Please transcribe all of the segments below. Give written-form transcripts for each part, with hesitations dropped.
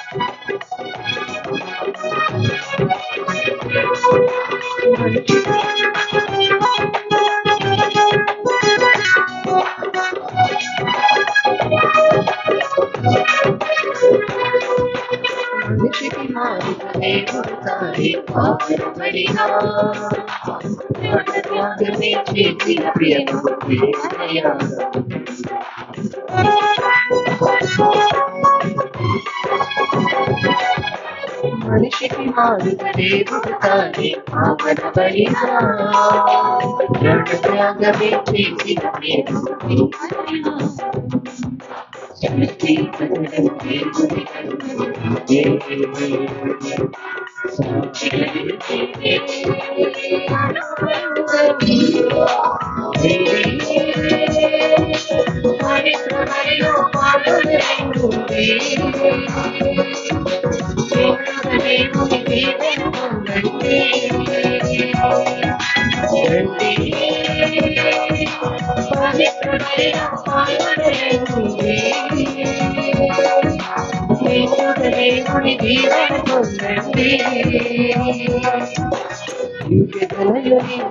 మనిషికి మారిన దేవుడు తానే పాపబడినా త్యాగమే చేసిన ప్రియను ప్రియమయ్యా. మనిషికి మారిన దేవుడు తానే పాపబడినా త్యాగమే చేసిన ప్రియను ప్రియమయ్యా.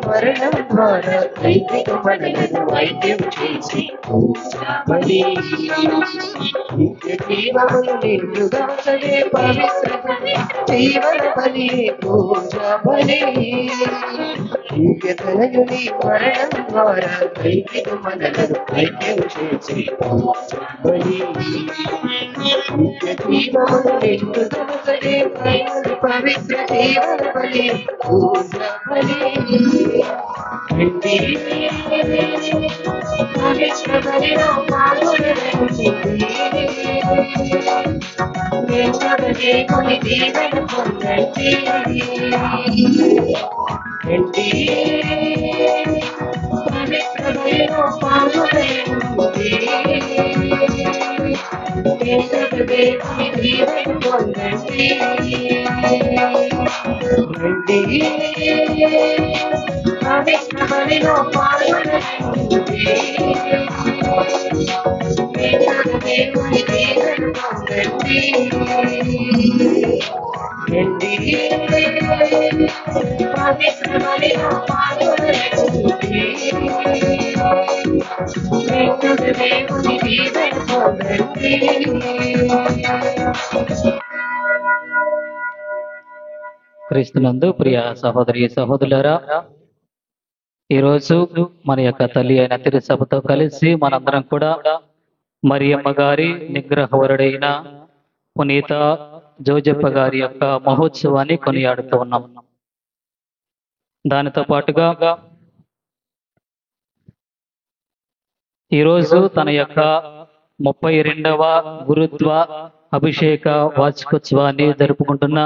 మరణం ద్వారా దైవిక మనలను వైద్యం చేసి బలి జీవములు నిండుగా సదే పవిత్ర జీవన బలి పూజ బలి తనయుని మరణం ద్వారా దైవిక మనలను వైద్యం చేసి బలి జీవములు నిండుగా సదే పవిత్ర జీవన బలి పూజ బలి పవిత్ర బలిలో పాల్గొనలేని దేవుని దీవెన పొందండి. పవిత్ర బలిలో పాల్గొనలేని దేవుని దీవెన పొందండి. పవిత్ర బలిలో పాల్గొనలేని దేవుని దీవెన పొందండి. పవిత్ర బలిలో పాల్గొనలేని దేవుని దీవెన పొందండి. క్రీస్తునందు ప్రియ సహోదరి సహోదరులారా, ఈరోజు మన యొక్క తల్లి అయిన తిరుసభతో కలిసి మనందరం కూడా మరియమ్మ గారి నిగ్రహవరుడైన పునీత జోజప్ప గారి యొక్క మహోత్సవాన్ని కొనియాడుతూ ఉన్నాం. దానితో పాటుగా ఈరోజు తన యొక్క 32వ గురుత్వ అభిషేక వార్షికోత్సవాన్ని జరుపుకుంటున్న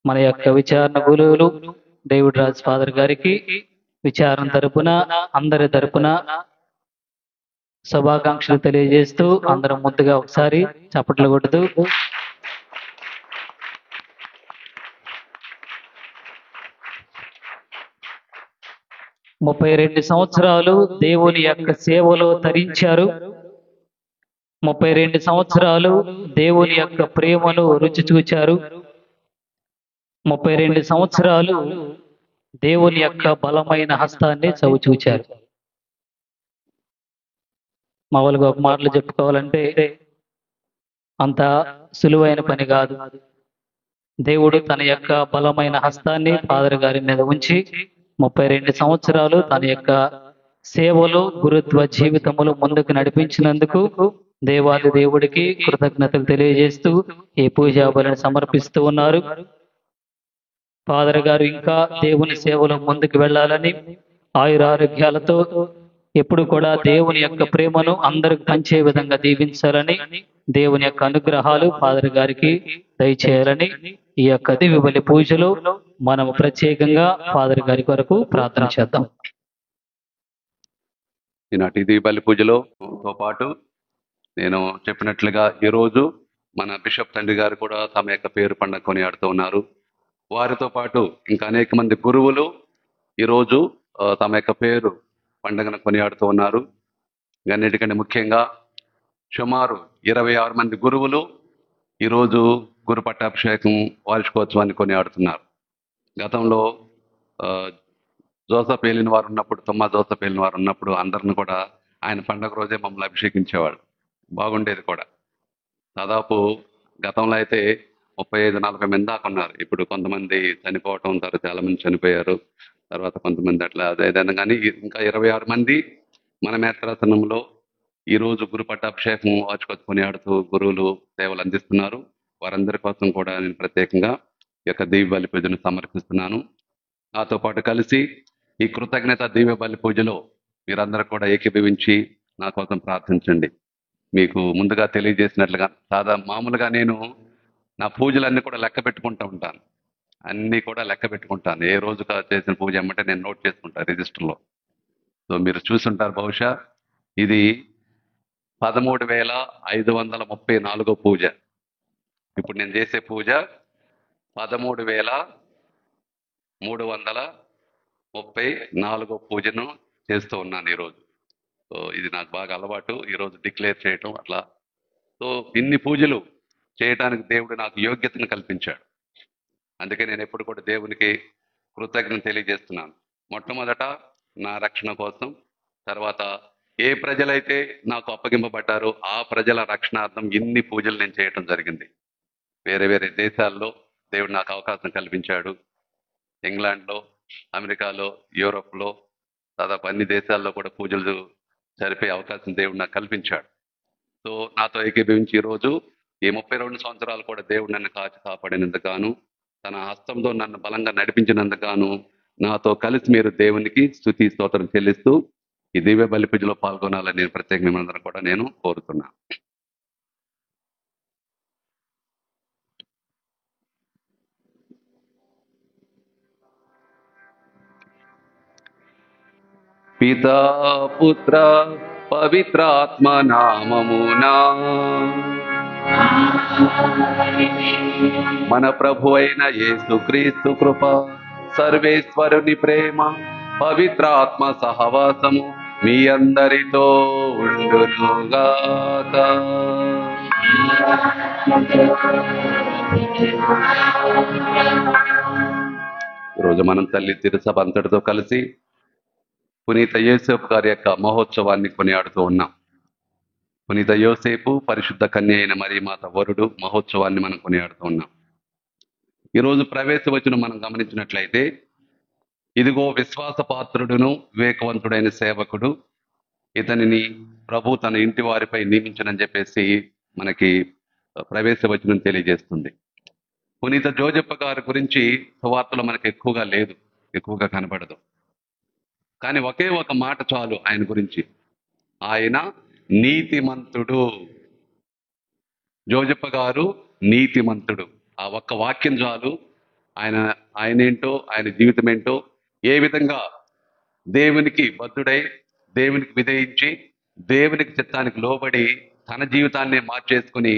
మన యొక్క విచారణ గురువులు డేవిడ్ రాజ్ ఫాదర్ గారికి విచారణ తరపున అందరి తరపున శుభాకాంక్షలు తెలియజేస్తూ అందరం ముందుగా ఒకసారి చప్పట్లు కొడుతూ 32 సంవత్సరాలు దేవుని యొక్క సేవలో తరించారు. 32 సంవత్సరాలు దేవుని యొక్క ప్రేమను రుచి చూచారు. 32 సంవత్సరాలు దేవుని యొక్క బలమైన హస్తాన్ని చవిచూచారు. మామూలుగా ఒక మాటలు చెప్పుకోవాలంటే అంత సులువైన పని కాదు. దేవుడు తన యొక్క బలమైన హస్తాన్ని ఫాదర్ గారి మీద ఉంచి 32 సంవత్సరాలు తన యొక్క సేవలో గురుత్వ జీవితములు ముందుకు నడిపించినందుకు దేవాది దేవుడికి కృతజ్ఞతలు తెలియజేస్తూ ఈ పూజా బలిని సమర్పిస్తూ ఉన్నారు. ఫాదర్ గారు ఇంకా దేవుని సేవలో ముందుకు వెళ్ళాలని ఆయురారోగ్యాలతో ఎప్పుడు కూడా దేవుని యొక్క ప్రేమను అందరికి పంచే విధంగా దీవించాలని, దేవుని యొక్క అనుగ్రహాలు ఫాదర్ గారికి దయచేయాలని ఈ యొక్క దివ్య బలి పూజలో మనము ప్రత్యేకంగా ఫాదర్ గారి కొరకు ప్రార్థన చేద్దాం. ఈనాటి దివ్య బలి పూజలో తో పాటు నేను చెప్పినట్లుగా ఈరోజు మన బిషప్ తండ్రి గారు కూడా తమ యొక్క పేరు పండుగ కొనియాడుతూ ఉన్నారు. వారితో పాటు ఇంకా అనేక మంది గురువులు ఈరోజు తమ యొక్క పేరు పండుగను కొనియాడుతూ ఉన్నారు. అన్నిటికంటే ముఖ్యంగా సుమారు 26 మంది గురువులు ఈరోజు గురు పట్టాభిషేకం వార్షికోత్సవాన్ని కొనియాడుతున్నారు. గతంలో ఆ, జోసఫ్ ఏలిన వారు ఉన్నప్పుడు, తొమ్మా జోసఫ్ ఏలిన వారు ఉన్నప్పుడు అందరిని కూడా ఆయన పండగ రోజే మమ్మల్ని అభిషేకించేవాడు. బాగుండేది కూడా. దాదాపు గతంలో అయితే 35-40 మంది దాకా ఉన్నారు. ఇప్పుడు కొంతమంది చనిపోవటం, తర్వాత చాలా మంది చనిపోయారు. తర్వాత కొంతమంది అట్లా అదేదైనా కానీ ఇంకా 26 మంది మన మేత్రాసనంలో ఈ రోజు గురు పట్టాభిషేకం వాచుకొచ్చుకొని ఆడుతూ గురువులు సేవలు అందిస్తున్నారు. వారందరి కోసం కూడా నేను ప్రత్యేకంగా ఈ యొక్క దివ్య బలి పూజను సమర్పిస్తున్నాను. నాతో పాటు కలిసి ఈ కృతజ్ఞత దివ్య బలి పూజలో మీరందరూ కూడా ఏకీభవించి నా కోసం ప్రార్థించండి. మీకు ముందుగా తెలియజేసినట్లుగా మామూలుగా నేను నా పూజలన్నీ కూడా లెక్క పెట్టుకుంటూ ఉంటాను. అన్నీ కూడా లెక్క పెట్టుకుంటాను. ఏ రోజు చేసిన పూజ ఏమంటే నేను నోట్ చేసుకుంటాను రిజిస్టర్లో. సో మీరు చూసుంటారు బహుశా ఇది 13,534 పూజ. ఇప్పుడు నేను చేసే పూజ 13,334 పూజను చేస్తూ ఉన్నాను ఈరోజు. సో ఇది నాకు బాగా అలవాటు, ఈరోజు డిక్లేర్ చేయటం అట్లా. సో ఇన్ని పూజలు చేయటానికి దేవుడు నాకు యోగ్యతను కల్పించాడు. అందుకే నేను ఎప్పుడు కూడా దేవునికి కృతజ్ఞత తెలియజేస్తున్నాను. మొట్టమొదట నా రక్షణ కోసం, తర్వాత ఏ ప్రజలైతే నాకు అప్పగింపబడ్డారో ఆ ప్రజల రక్షణార్థం ఇన్ని పూజలు నేను చేయటం జరిగింది. వేరే వేరే దేశాల్లో దేవుడు నాకు అవకాశం కల్పించాడు. ఇంగ్లాండ్లో, అమెరికాలో, యూరోప్లో, దాదాపు అన్ని దేశాల్లో కూడా పూజలు జరిపే అవకాశం దేవుడు నాకు కల్పించాడు. సో నాతో ఏకీభవించి ఈరోజు ఈ 32 సంవత్సరాలు కూడా దేవుడు నన్ను కాచి కాపాడినందుకు గాను, తన హస్తంతో నన్ను బలంగా నడిపించినందుకు గాను నాతో కలిసి మీరు దేవునికి స్తుతి స్తోత్రం చెల్లిస్తూ ఈ దివ్య బలి పూజలో పాల్గొనాలని నేను ప్రత్యేక మిమ్మల్ని కూడా నేను కోరుతున్నాను. పితా పుత్ర పవిత్రాత్మ నామమునా మన ప్రభు అయిన యేసుక్రీస్తు కృప, సర్వేశ్వరుని ప్రేమ, పవిత్రాత్మ సహవాసము మీ అందరితో ఉండునుగాక. ఈరోజు మనం తల్లి తిరుసభ అంతటితో కలిసి పునీత యోసేపు గారి యొక్క మహోత్సవాన్ని కొనియాడుతూ ఉన్నాం. పునీత యోసేపు పరిశుద్ధ కన్య అయిన మరియమాత వరుడు మహోత్సవాన్ని మనం కొనియాడుతూ ఉన్నాం. ఈరోజు ప్రవేశ వచనం మనం గమనించినట్లయితే, ఇదిగో విశ్వాసపాత్రుడును వివేకవంతుడైన సేవకుడు, ఇతనిని ప్రభు తన ఇంటి వారిపై నియమించనని చెప్పేసి మనకి ప్రవేశ వచనం తెలియజేస్తుంది. పునీత జోజప్ప గారి గురించి సువార్తలో మనకి ఎక్కువగా లేదు, ఎక్కువగా కనబడదు. కానీ ఒకే ఒక మాట చాలు ఆయన గురించి, ఆయన నీతిమంతుడు. జోజప్ప గారు నీతిమంతుడు. ఆ ఒక్క వాక్యం చాలు ఆయనేంటో, ఆయన జీవితం ఏంటో, ఏ విధంగా దేవునికి బద్ధుడై, దేవునికి విధేయించి, దేవునికి చిత్తానికి లోబడి తన జీవితాన్ని మార్చేసుకుని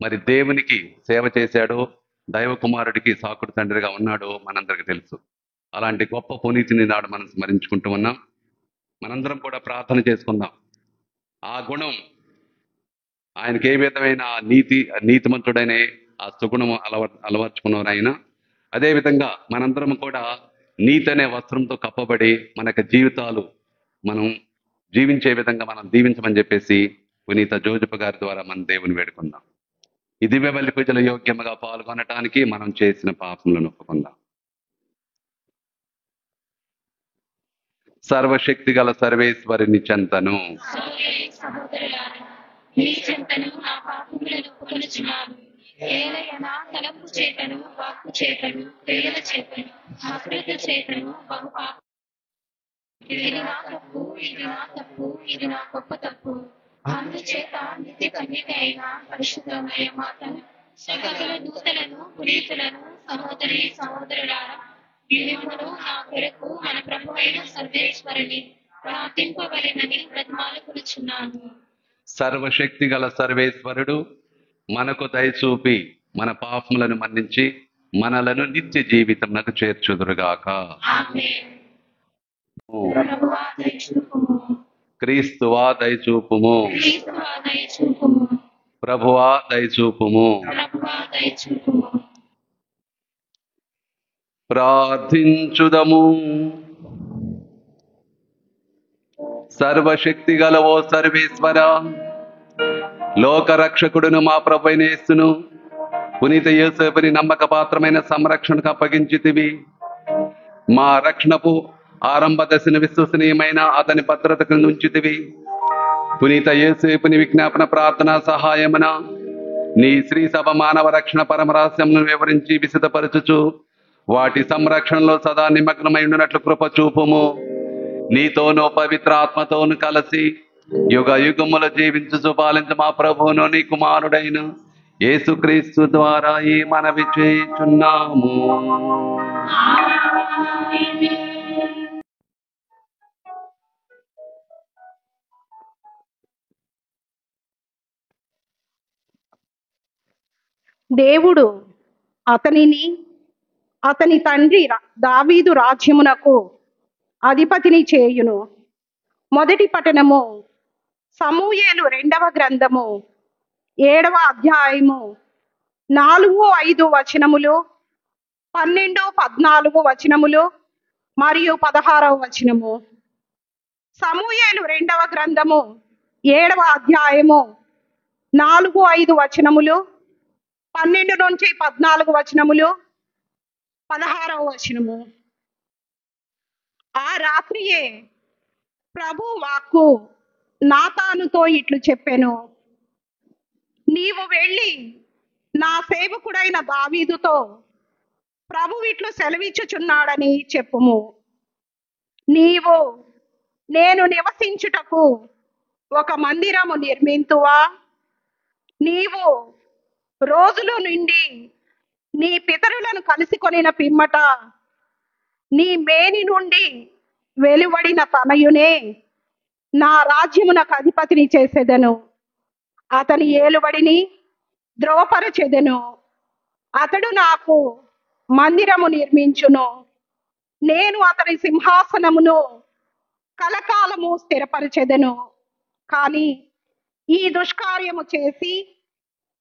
మరి దేవునికి సేవ చేశాడో, దైవ కుమారుడికి సాకుడు తండ్రిగా ఉన్నాడో మనందరికీ తెలుసు. అలాంటి గొప్ప పునీతిని నాడు మనం స్మరించుకుంటూ ఉన్నాం. మనందరం కూడా ప్రార్థన చేసుకుందాం. ఆ గుణం ఆయనకి ఏ విధమైన నీతిమంతుడనే ఆ సుగుణం అలవర్చుకున్నారు ఆయన. అదేవిధంగా మనందరం కూడా నీతి అనే వస్త్రంతో కప్పబడి మన యొక్క జీవితాలు మనం జీవించే విధంగా మనం దీవించమని చెప్పేసి పునీత జోజప్ప గారి ద్వారా మన దేవుని వేడుకుందాం. ఈ దివ్య బలి పూజల యోగ్యముగా పాల్గొనటానికి మనం చేసిన పాపములను ఒప్పుకుందాం. సర్వశక్తి గల సర్వేశ్వరుని చెంతను మీ చెంతను నా పాపములను ఒప్పుకొనుచున్నాను. ఏలయన తలంపు చేతను, వాక్కు చేతను, క్రియల చేతను, అశ్రద్ధ చేతను బహు పాపం. ఇది నా తప్పు, ఇది నా తప్పు, ఇది నా గొప్ప తప్పు. అందుచేత నిత్య కన్యక అయిన పరిశుద్ధ మరియమాతను, సకల దూతలను, పునీతులను, సహోదరి సహోదరులారా, మిమ్మును నా కొరకు మన ప్రభువైన సర్వేశ్వరుని ప్రార్థింపవలెనని బ్రతిమాలుకొనుచున్నాను. సర్వశక్తి గల సర్వేశ్వరుడు మనకు దయచూపి మన పాపములను మన్నించి మనలను నిత్య జీవితమునకు చేర్చుదురుగాక. ఆమేన్. ప్రభువా దయచూపుము, క్రీస్తువా దయచూపుము. క్రీస్తువా దయచూపుము. ప్రభువా దయచూపుము. ప్రభువా దయచూపుము. ప్రార్థించుదము. సర్వశక్తి గల ఓ సర్వేశ్వర, లోకరక్షకుడును మా ప్రభువైన యేసును పునీత యోసేపుని నమ్మక పాత్రమైన సంరక్షణకు అప్పగించితివి. మా రక్షణకు ఆరంభ దశను విశ్వసనీయమైన అతని భద్రతకు ఉంచితివి. పునీత యోసేపుని విజ్ఞాపన ప్రార్థన సహాయమున నీ శ్రీ సభ మానవ రక్షణ పరమరహస్యమును వివరించి విశదపరచుచు వాటి సంరక్షణలో సదా నిమగ్నమై ఉండినట్లు కృప చూపుము. నీతోనూ పవిత్ర ఆత్మతోను కలిసి యుగ యుగములు జీవించుచు పాలించు మా ప్రభువును నీ కుమారుడైన యేసుక్రీస్తు ద్వారా ఈ మనవి చేయుచున్నాము. దేవుడు అతనిని అతని తండ్రి దావీదు రాజ్యమునకు అధిపతిని చేయును. మొదటి పఠనము సమూయేలు 2వ గ్రంథము 7వ అధ్యాయము 4-5 వచనములు, 12-14 వచనములు మరియు 16వ వచనము. సమూయేలు 2వ గ్రంథము 7వ అధ్యాయము 4-5 వచనములు, 12-14 వచనములు, 16వ వచనము. ఆ రాత్రియే ప్రభు వాక్కు నాతానుతో ఇట్లు చెప్పెను, నీవు వెళ్ళి నా సేవకుడైన దావీదుతో ప్రభు ఇట్లు సెలవిచ్చుచున్నాడని చెప్పుము. నీవు నేను నివసించుటకు ఒక మందిరము నిర్మింతువా? నీవు రోజులు నుండి నీ పితరులను కలుసుకొనిన పిమ్మట నీ మేని నుండి వెలువడిన తనయునే నా రాజ్యమునకు అధిపతిని చేసేదను. అతని ఏలుబడిని ధ్రువపరచెదను. అతడు నాకు మందిరము నిర్మించును. నేను అతని సింహాసనమును కలకాలము స్థిరపరచెదను. కానీ ఈ దుష్కార్యము చేసి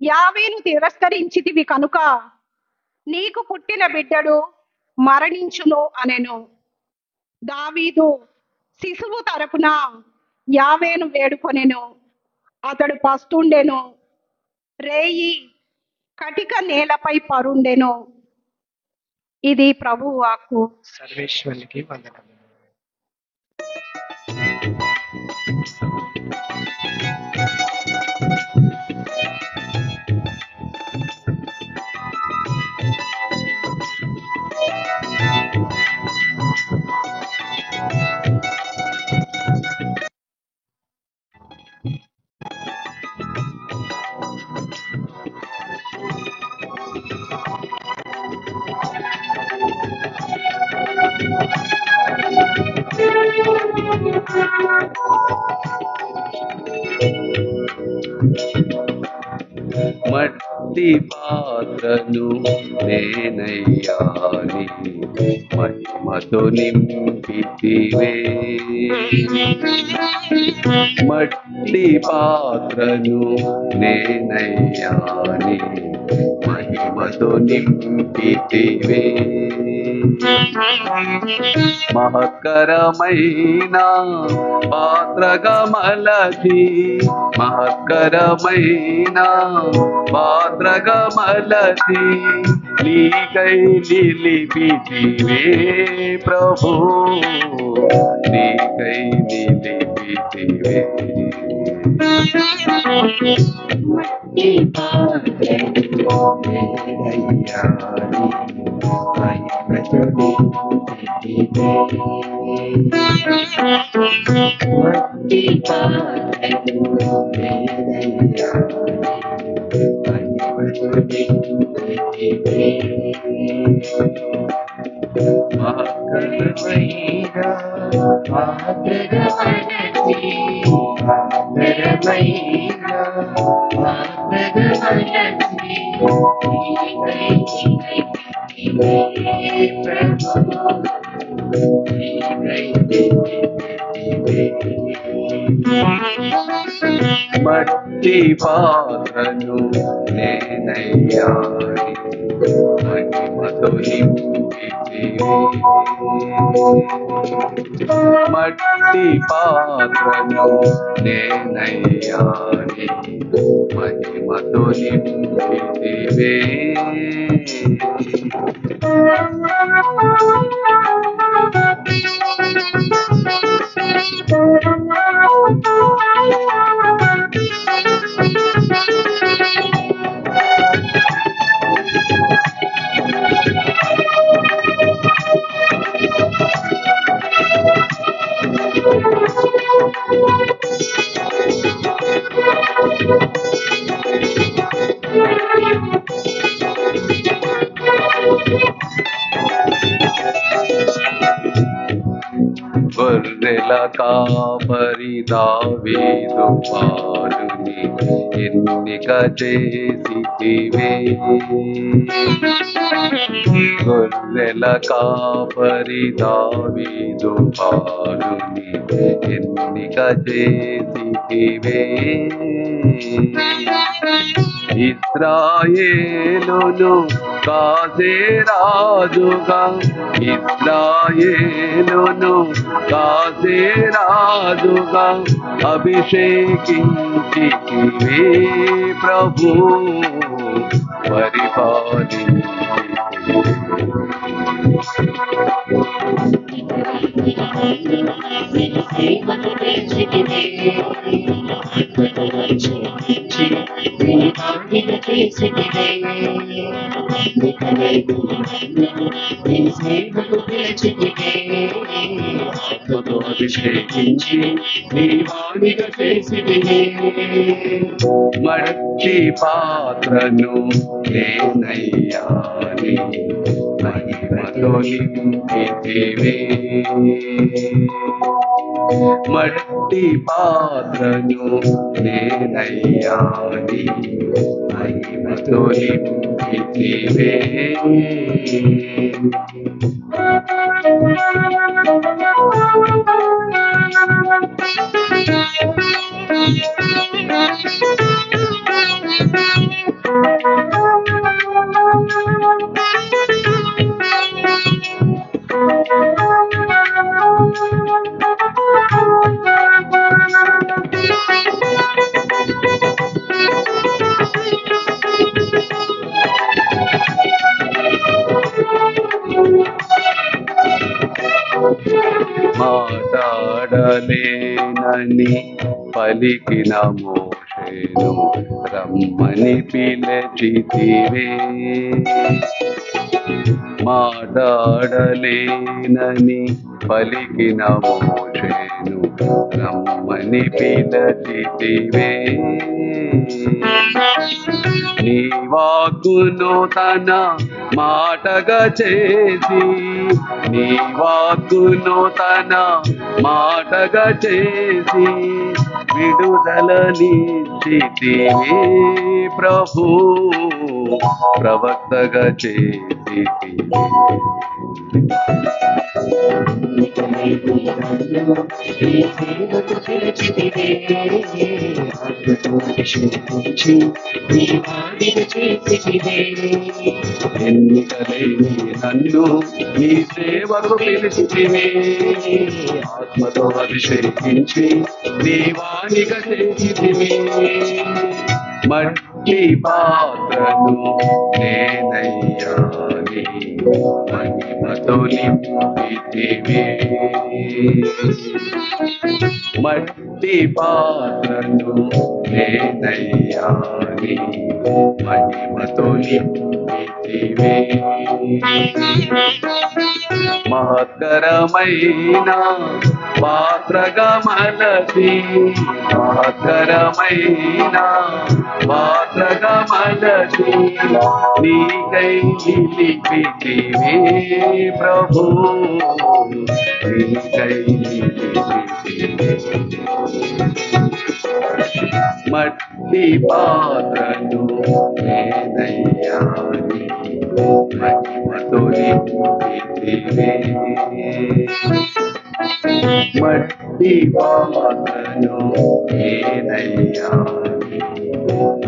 యావేను తిరస్కరించితివి కనుక నీకు పుట్టిన బిడ్డడు మరణించును అనెను. దావీదు శిశువు తరపున యావేను వేడుకొనెను. అతడు పస్తుండెను. రేయి కటిక నేలపై పరుండెను. ఇది ప్రభువు వాక్కు. సర్వేశ్వరునికి వందనములు. మట్టి పాత్రను నేనయ్యాని మహిమతో నింపితివే. మట్టి పాత్రను నేనయ్యాని మహిమతో నింపితివే. మహత్కరమైన పాత్రగా మలచి, మహత్కరమైన పాత్రగా మలచి నీకై నిలిపితివే ప్రభు, నీకై నిలిపితివే. మట్టి పాత్రను నేనయ్యాని మహిమతో నింపితివే. మట్టి పాత్రను నేనయ్యాని మహిమతో నింపితివే. మహత్కరమైన పాత్రగా మలచి, మహత్కరమైన పాత్రగా మలచి నీకై నిలిపితివే ప్రభు, నీకై నిలిపితివే. మట్టి మట్టి పాత్రను నేనయ్యా మహిమతో నింపితివే మట్టి పాత్రను నేనయ్యా మహిమతో నింపితివే గొర్రెల కాపరి దావీదు పాలుని ఎన్నిక చేసితివే గొర్రెల కాపరి దావీదు పాలుని ఎన్నిక చేసితివే ఇశ్రాయేలును కాసే రాజుగా ఇశ్రాయేలును కాసే రాజుగా అభిషేకించితివే ప్రభు అభిషేకించి నీ వాణిగా చేసితివే మట్టి పాత్రను నేనయ్యా మహిమతో నింపితివే మట్టి పాత్రను నేనయ్యా మహిమతో నింపితివే మాట్లాడలేనని పలికిన మోషేను రమ్మని పిలిచితివే మాట్లాడలేనని పలికిన మోషేను రమ్మని పిలిచితివే నీ వాక్కును తన మాటగా చేసి నీ వాక్కును తన మాటగా చేసి విడుదలనిచ్చితివే ప్రభు ప్రవక్తగా చేసితివే ఎన్నికలేని నన్ను నీ సేవకు పిలిచితివే ఆత్మతో అభిషేకించి నీ వాణిగా చేసితివే మట్టి పాత్రను నేనయ్యా మహిమతో నింపితివే మట్టి పాత్రను నేనయ్యా మహిమతో నింపితివే మహత్తరమైన పాత్రగా మలసి మహత్తరమైన పాత్రగా మలసి నీకై నిలిపితివే ప్రభు నీకై మట్టి పాత్రను నేనయ్యా మహిమతో నింపితివే మట్టి పాత్రను నేనయ్యా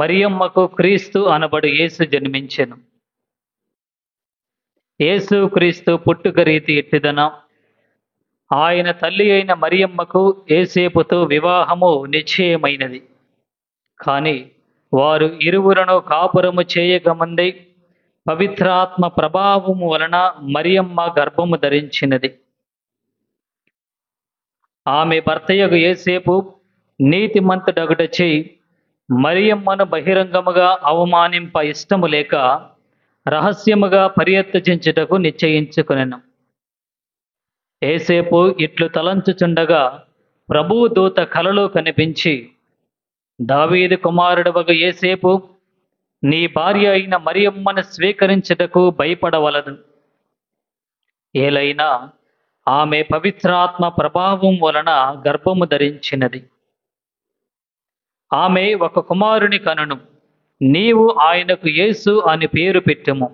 మరియమ్మకు క్రీస్తు అనబడు యేసు జన్మించెను. యేసు క్రీస్తు పుట్టుక రీతి ఎట్టిదన, ఆయన తల్లి అయిన మరియమ్మకు యేసేపుతో వివాహము నిశ్చయమైనది. కానీ వారు ఇరువురను కాపురము చేయకముందే పవిత్రాత్మ ప్రభావము వలన మరియమ్మ గర్భము ధరించినది. ఆమె భర్తయగు యేసేపు నీతిమంతుడగుటచే మరియమ్మను బహిరంగముగా అవమానింప ఇష్టము లేక రహస్యముగా పరియత్నించుటకు నిశ్చయించుకొనెను. యేసేపు ఇట్లు తలంచుచుండగా ప్రభువు దూత కలలో కనిపించి, దావీదు కుమారుడవగు యేసేపు, నీ భార్య అయిన మరియమ్మను స్వీకరించుటకు భయపడవలదు. ఏలైనా ఆమె పవిత్రాత్మ ప్రభావం వలన గర్భము ధరించినది. ఆమె ఒక కుమారుని కనును, నీవు ఆయనకు యేసు అని పేరు పెట్టుము.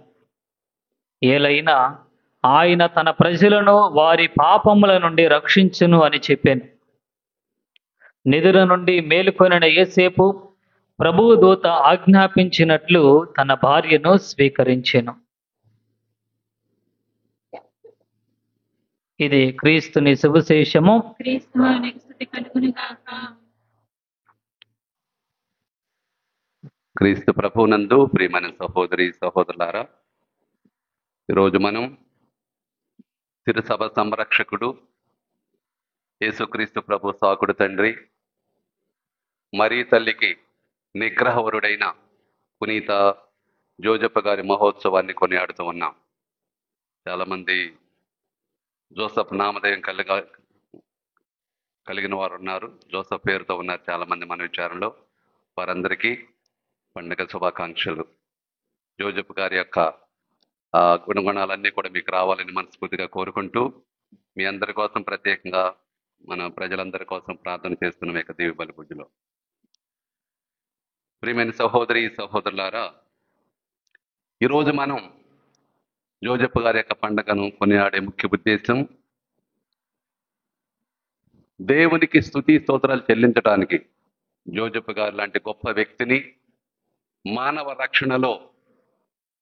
ఏలైనా ఆయన తన ప్రజలను వారి పాపముల నుండి రక్షించును అని చెప్పాను. నిద్ర నుండి మేలుకొనిన యేసేపు ప్రభువు దూత ఆజ్ఞాపించినట్లు తన భార్యను స్వీకరించెను. ఇది క్రీస్తుని సువిశేషము. క్రీస్తువానికి స్తుతి కలుగును గాక. క్రీస్తు ప్రభునందు ప్రియమైన సహోదరి సహోదరులారా, ఈరోజు మనం తిరుసభ సంరక్షకుడు యేసుక్రీస్తు ప్రభు సాకుడు తండ్రి, మరీ తల్లికి నిగ్రహవరుడైన పునీత జోజప్ప గారి మహోత్సవాన్ని కొనియాడుతూ ఉన్నాం. చాలామంది జోసఫ్ నామధేయం కలిగిన వారు ఉన్నారు, జోసఫ్ పేరుతో ఉన్నారు చాలామంది మన విచారంలో. వారందరికీ పండుగ శుభాకాంక్షలు. జోజప్ప గారి యొక్క గుణగుణాలన్నీ కూడా మీకు రావాలని మనస్ఫూర్తిగా కోరుకుంటూ, మీ అందరి కోసం ప్రత్యేకంగా మన ప్రజలందరి కోసం ప్రార్థన చేస్తున్నాం యొక్క దీవి బలి పూజలో. ప్రియమైన సహోదరి సహోదరులారా, ఈరోజు మనం జోజప్ప గారి యొక్క పండుగను కొనియాడే ముఖ్య ఉద్దేశం దేవునికి స్తుతి స్తోత్రాలు చెల్లించడానికి జోజప్ప గారు లాంటి గొప్ప వ్యక్తిని మానవ రక్షణలో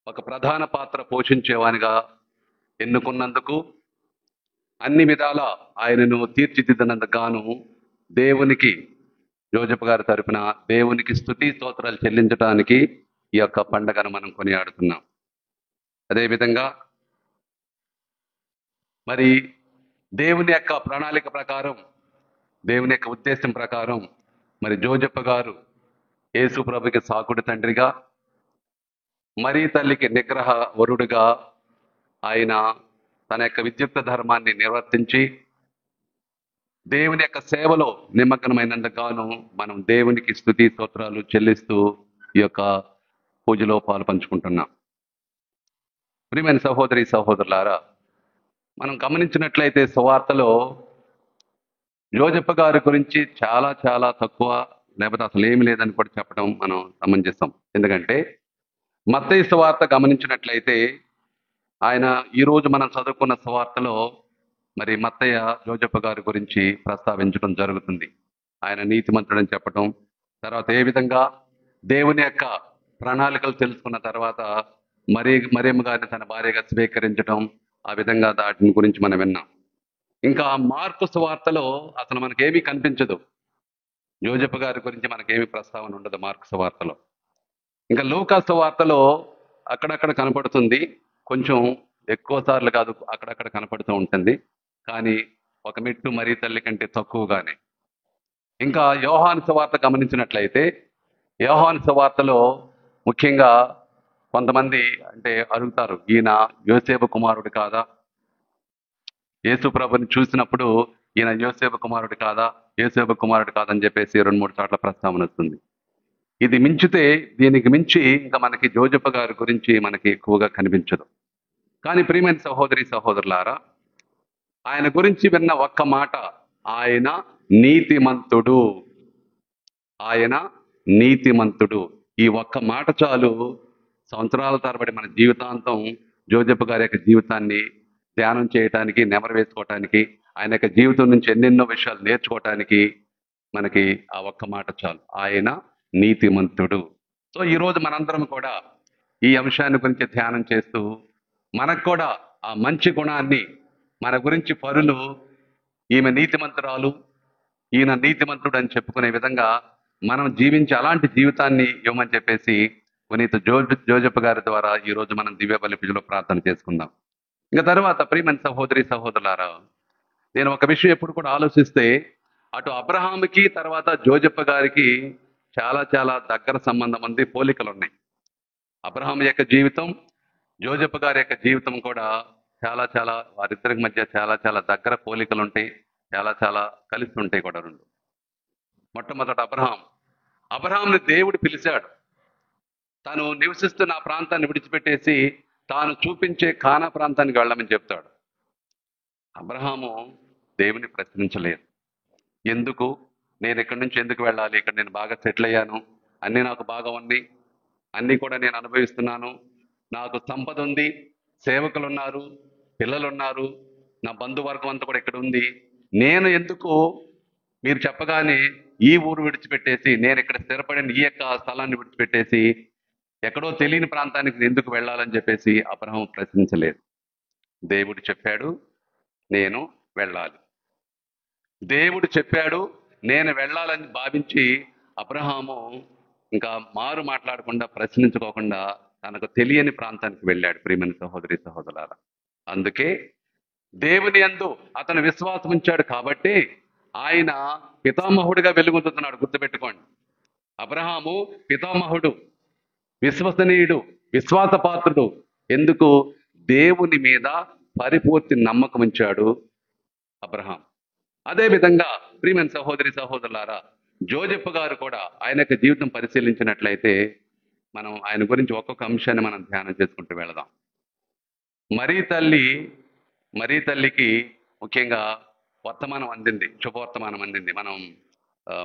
ఒక ప్రధాన పాత్ర పోషించేవానిగా ఎన్నుకున్నందుకు, అన్ని విధాల ఆయనను తీర్చిదిద్దినందుకు గాను దేవునికి, జోజప్ప గారి తరపున దేవునికి స్తుతి స్తోత్రాలు చెల్లించడానికి ఈ యొక్క పండుగను మనం కొనియాడుతున్నాం. అదేవిధంగా మరి దేవుని యొక్క ప్రణాళిక ప్రకారం, దేవుని యొక్క ఉద్దేశం ప్రకారం మరి జోజప్ప గారు యేసు ప్రభుకి సాకుడు తండ్రిగా, మరీ తల్లికి నిగ్రహ వరుడుగా ఆయన తన యొక్క విద్యుక్త ధర్మాన్ని నిర్వర్తించి దేవుని యొక్క సేవలో నిమగ్నమైనందుకు గాను మనం దేవునికి స్తుతి స్తోత్రాలు చెల్లిస్తూ ఈ యొక్క పూజలో పాలు పంచుకుంటున్నాం. ప్రియమైన సహోదరి సహోదరులారా, మనం గమనించినట్లయితే సువార్తలో జోజప్ప గారి గురించి చాలా చాలా తక్కువ, లేకపోతే అసలు ఏమి లేదని కూడా చెప్పడం మనం సమంజసం. ఎందుకంటే మత్తయి సువార్త గమనించినట్లయితే ఆయన ఈరోజు మనం చదువుకున్న సువార్తలో మరి మత్తయ్య జోజప్ప గారి గురించి ప్రస్తావించడం జరుగుతుంది. ఆయన నీతిమంతుడని చెప్పడం, తర్వాత ఏ విధంగా దేవుని యొక్క ప్రణాళికలు తెలుసుకున్న తర్వాత మరియమ్మ గారిని తన భార్యగా స్వీకరించడం, ఆ విధంగా దాటిని గురించి మనం విన్నాం. ఇంకా మార్కు సువార్తలో అసలు మనకేమీ కనిపించదు, జోజప్ప గారి గురించి మనకేమీ ప్రస్తావన ఉండదు మార్కు సువార్తలో. ఇంకా లూకా సువార్తలో అక్కడక్కడ కనపడుతుంది, కొంచెం ఎక్కువ సార్లు కాదు, అక్కడక్కడ కనపడుతూ ఉంటుంది, కానీ ఒక మెట్టు మరీ తల్లి కంటే తక్కువగానే. ఇంకా యోహాను సువార్త గమనించినట్లయితే యోహాను సువార్తలో ముఖ్యంగా కొంతమంది అంటే అడుగుతారు, ఈయన యోసేపు కుమారుడు కాదా, యేసు ప్రభుని చూసినప్పుడు ఈయన యోసేపు కుమారుడు కాదా, యోసేపు కుమారుడు కాదని చెప్పేసి 2-3 చోట్ల ప్రస్తావన వస్తుంది. ఇది మించితే, దీనికి మించి ఇంకా మనకి జోజప్ప గారి గురించి మనకి ఎక్కువగా కనిపించదు. కానీ ప్రియమైన సహోదరి సహోదరులారా, ఆయన గురించి విన్న ఒక్క మాట, ఆయన నీతిమంతుడు, ఆయన నీతిమంతుడు. ఈ ఒక్క మాట చాలు సంవత్సరాల తరబడి మన జీవితాంతం జోజప్ప గారి యొక్క జీవితాన్ని ధ్యానం చేయటానికి, నెమరు వేసుకోవటానికి, ఆయన యొక్క జీవితం నుంచి ఎన్నెన్నో విషయాలు నేర్చుకోవటానికి మనకి ఆ ఒక్క మాట చాలు, ఆయన నీతిమంతుడు. సో ఈరోజు మనందరం కూడా ఈ అంశాన్ని గురించి ధ్యానం చేస్తూ మనకు కూడా ఆ మంచి గుణాన్ని మన గురించి పరులు ఈమె నీతిమంతురాలు, ఈయన నీతిమంతుడు అని చెప్పుకునే విధంగా మనం జీవించి అలాంటి జీవితాన్ని ఇవ్వమని చెప్పేసి పునీత జోజప్ప గారి ద్వారా ఈ రోజు మనం దివ్య బలి పూజలో ప్రార్థన చేసుకుందాం. ఇంకా తర్వాత ప్రియమైన సహోదరి సహోదరులారా, నేను ఒక విషయం ఎప్పుడు కూడా ఆలోచిస్తే అటు అబ్రహాముకి తర్వాత జోజప్ప గారికి చాలా చాలా దగ్గర సంబంధం ఉంది, పోలికలు ఉన్నాయి. అబ్రహాం యొక్క జీవితం, జోజప్ప గారి యొక్క జీవితం కూడా చాలా చాలా వారిద్దరికి మధ్య చాలా చాలా దగ్గర పోలికలు ఉంటాయి, చాలా చాలా కలిసి ఉంటాయి కూడా రెండు. మొట్టమొదట అబ్రహాంని దేవుడు పిలిచాడు. తాను నివసిస్తున్న ఆ ప్రాంతాన్ని విడిచిపెట్టేసి తాను చూపించే కానా ప్రాంతానికి వెళ్ళమని చెప్తాడు. అబ్రహాము దేవుని ప్రశ్నించలేదు. ఎందుకు, నేను ఇక్కడి నుంచి ఎందుకు వెళ్ళాలి, ఇక్కడ నేను బాగా సెటిల్ అయ్యాను, అన్నీ నాకు బాగా ఉన్నాయి, అన్నీ కూడా నేను అనుభవిస్తున్నాను, నాకు సంపద ఉంది, సేవకులు ఉన్నారు, పిల్లలు ఉన్నారు, నా బంధువర్గం అంతా కూడా ఇక్కడ ఉంది, నేను ఎందుకు మీరు చెప్పగానే ఈ ఊరు విడిచిపెట్టేసి నేను ఇక్కడ స్థిరపడిన ఈ యొక్క స్థలాన్ని విడిచిపెట్టేసి ఎక్కడో తెలియని ప్రాంతానికి ఎందుకు వెళ్ళాలని చెప్పేసి అబ్రహాం ప్రశ్నించలేదు. దేవుడు చెప్పాడు నేను వెళ్ళాలి, దేవుడు చెప్పాడు నేను వెళ్ళాలని భావించి అబ్రహాము ఇంకా మారు మాట్లాడకుండా ప్రశ్నించుకోకుండా తనకు తెలియని ప్రాంతానికి వెళ్ళాడు. ప్రియమైన సహోదరి సహోదరులారా, అందుకే దేవుని యందు అతను విశ్వాసం ఉంచాడు కాబట్టి ఆయన పితామహుడిగా వెలుగొందుతున్నాడు. గుర్తుపెట్టుకోండి, అబ్రహాము పితామహుడు, విశ్వసనీయుడు, విశ్వాసపాత్రుడు. ఎందుకు? దేవుని మీద పరిపూర్తి నమ్మకం ఉంచాడు అబ్రహాం. అదేవిధంగా ప్రియమైన సహోదరి సహోదరులారా, జోజప్ప గారు కూడా ఆయన యొక్క జీవితం పరిశీలించినట్లయితే మనం ఆయన గురించి ఒక్కొక్క అంశాన్ని మనం ధ్యానం చేసుకుంటూ వెళదాం. మరీ తల్లికి ముఖ్యంగా వర్తమానం అందింది, శుభవర్తమానం అందింది. మనం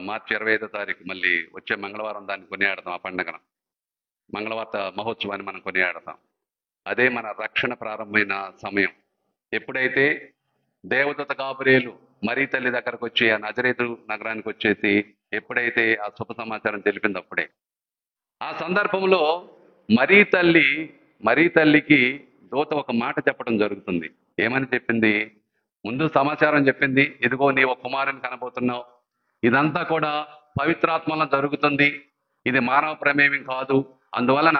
మార్చి 25వ తారీఖు మళ్ళీ వచ్చే మంగళవారం దాన్ని కొనియాడతాం. ఆ పండుగను, మంగళవార్త మహోత్సవాన్ని మనం కొనియాడతాం. అదే మన రక్షణ ప్రారంభమైన సమయం. ఎప్పుడైతే దేవదూత గాబ్రియేలు మరీ తల్లి దగ్గరకు వచ్చి ఆ నజరేతు నగరానికి వచ్చేసి ఎప్పుడైతే ఆ శుభ సమాచారం తెలిపింది, అప్పుడే ఆ సందర్భంలో మరీ తల్లికి దూత ఒక మాట చెప్పడం జరుగుతుంది. ఏమని చెప్పింది? ముందు సమాచారం చెప్పింది, ఇదిగో నీ ఒక కుమారుని కనబోతున్నావు, ఇదంతా కూడా పవిత్రాత్మలో జరుగుతుంది, ఇది మానవ ప్రమేయం కాదు, అందువలన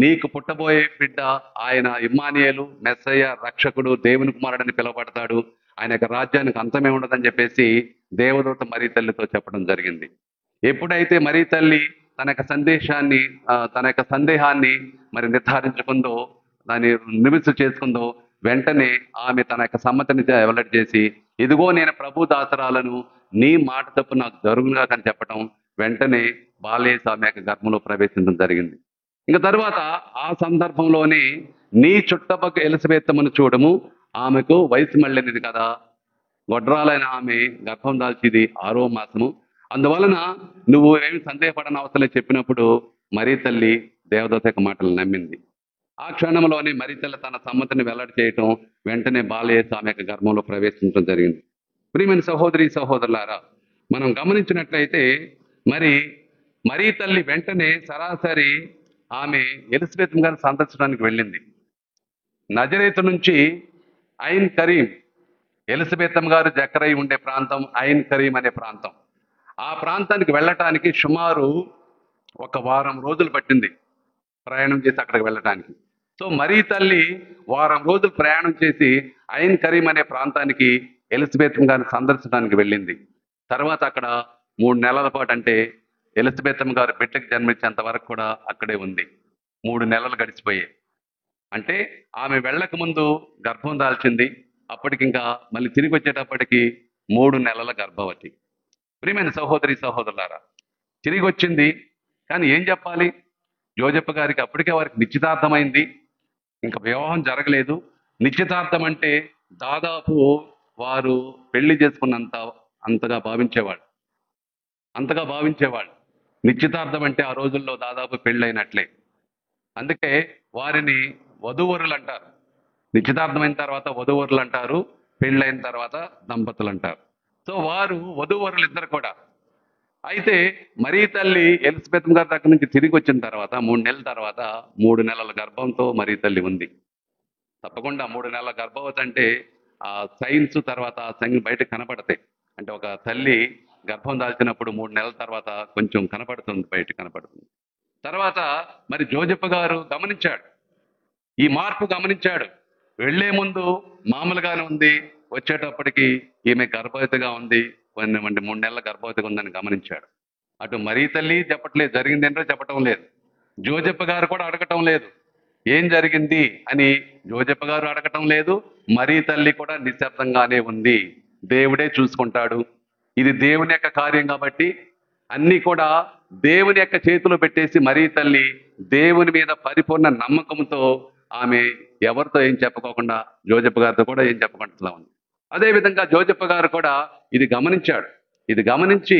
నీకు పుట్టబోయే బిడ్డ ఆయన ఇమ్మానుయేలు, మెస్సయ్య, రక్షకుడు, దేవుని కుమారుడని పిలువబడతాడు, ఆయన యొక్క రాజ్యానికి అంతమే ఉండదని చెప్పేసి దేవదూత మరీ తల్లితో చెప్పడం జరిగింది. ఎప్పుడైతే మరీ తల్లి తన యొక్క సందేహాన్ని మరి నిర్ధారించుకుందో, దాన్ని నిమిత్తం చేసుకుందో, వెంటనే ఆమె తన యొక్క సమ్మతిని వెల్లడి చేసి, ఇదిగో నేను ప్రభు దాసరాలను, నీ మాట తప్పు నాకు జరుగునుగా అని చెప్పడం, వెంటనే బాలయేసు ఆమె యొక్క గర్భంలో ప్రవేశించడం జరిగింది. ఇంకా తర్వాత ఆ సందర్భంలోనే నీ చుట్టపక్క ఎలిజబెత్తమ్మను చూడము, ఆమెకు వయసు మళ్ళినది కదా, గొడ్రాలైన ఆమె గర్భం దాల్చింది 6వ మాసము, అందువలన నువ్వు ఏమి సందేహపడని అవసరం చెప్పినప్పుడు మరీ తల్లి దేవదూత యొక్క మాటలు నమ్మింది. ఆ క్షణంలోనే మరీ తల్లి తన సమ్మతిని వెల్లడి చేయటం, వెంటనే బాలయేసు ఆమె యొక్క గర్భంలో ప్రవేశించడం జరిగింది. ప్రియమైన సహోదరి సహోదరులారా, మనం గమనించినట్లయితే మరీ తల్లి వెంటనే సరాసరి ఆమె ఎలిజబెత్ గారిని సందర్శించడానికి వెళ్ళింది. నజరేతు నుంచి ఐన్ కరీం, ఎలిజబెత్ గారు జకరై ఉండే ప్రాంతం ఐన్ కరీం అనే ప్రాంతం, ఆ ప్రాంతానికి వెళ్ళటానికి సుమారు 1 వారం రోజులు పట్టింది ప్రయాణం చేసి అక్కడికి వెళ్ళటానికి. సో మరీ తల్లి 1 వారం రోజులు ప్రయాణం చేసి ఐన్ కరీం అనే ప్రాంతానికి ఎలిజబెత్ గారిని సందర్శించడానికి వెళ్ళింది. తర్వాత అక్కడ 3 నెలల పాటు, అంటే ఎలిజబెత్ గారు బిడ్డకు జన్మించేంత వరకు కూడా అక్కడే ఉంది. 3 నెలలు గడిచిపోయాయి. అంటే ఆమె వెళ్ళక ముందు గర్భం దాల్చింది, అప్పటికి ఇంకా మళ్ళీ తిరిగి వచ్చేటప్పటికి 3 నెలల గర్భవతి. ప్రియమైన సహోదరి సహోదరులారా, తిరిగి వచ్చింది, కానీ ఏం చెప్పాలి? జోజప్ప గారికి అప్పటికే వారికి నిశ్చితార్థమైంది, ఇంకా వివాహం జరగలేదు. నిశ్చితార్థం అంటే దాదాపు వారు పెళ్లి అంతగా భావించేవాళ్ళు. నిశ్చితార్థం అంటే ఆ రోజుల్లో దాదాపు పెళ్ళైనట్లే. అందుకే వారిని వధూవరులు అంటారు. నిశ్చితార్థమైన తర్వాత వధూవరులు అంటారు, పెళ్ళైన తర్వాత దంపతులు అంటారు. సో వారు వధూవరులు ఇద్దరు కూడా అయితే మరీ తల్లి ఎలిజబెత్ గారి దగ్గర నుంచి తిరిగి వచ్చిన తర్వాత 3 నెలల తర్వాత 3 నెలల గర్భంతో మరీ తల్లి ఉంది. తప్పకుండా 3 నెలల గర్భవతి అంటే ఆ సైన్స్ తర్వాత ఆ సంఖ్య బయట కనపడతాయి. అంటే ఒక తల్లి గర్భం దాల్చినప్పుడు 3 నెలల తర్వాత కొంచెం కనపడుతుంది, బయట కనపడుతుంది. తర్వాత మరి జోజప్ప గారు గమనించాడు, ఈ మార్పు గమనించాడు. వెళ్లే ముందు మామూలుగానే ఉంది, వచ్చేటప్పటికి ఈమె గర్భవతిగా ఉంది, 3 నెలల గర్భవతిగా ఉందని గమనించాడు. అటు మరీ తల్లి చెప్పట్లేదు, జరిగింది ఏంటో చెప్పటం లేదు. జోజప్ప గారు కూడా అడగటం లేదు ఏం జరిగింది అని. జోజప్ప గారు అడగటం లేదు, మరీ తల్లి కూడా నిశ్శబ్దంగానే ఉంది. దేవుడే చూసుకుంటాడు, ఇది దేవుని యొక్క కార్యం కాబట్టి అన్ని కూడా దేవుని యొక్క చేతిలో పెట్టేసి మరీ తల్లి దేవుని మీద పరిపూర్ణ నమ్మకంతో ఆమె ఎవరితో ఏం చెప్పుకోకుండా జోజప్ప గారితో కూడా ఏం చెప్పకుండా ఉంది. అదేవిధంగా జోజప్ప గారు కూడా ఇది గమనించాడు. ఇది గమనించి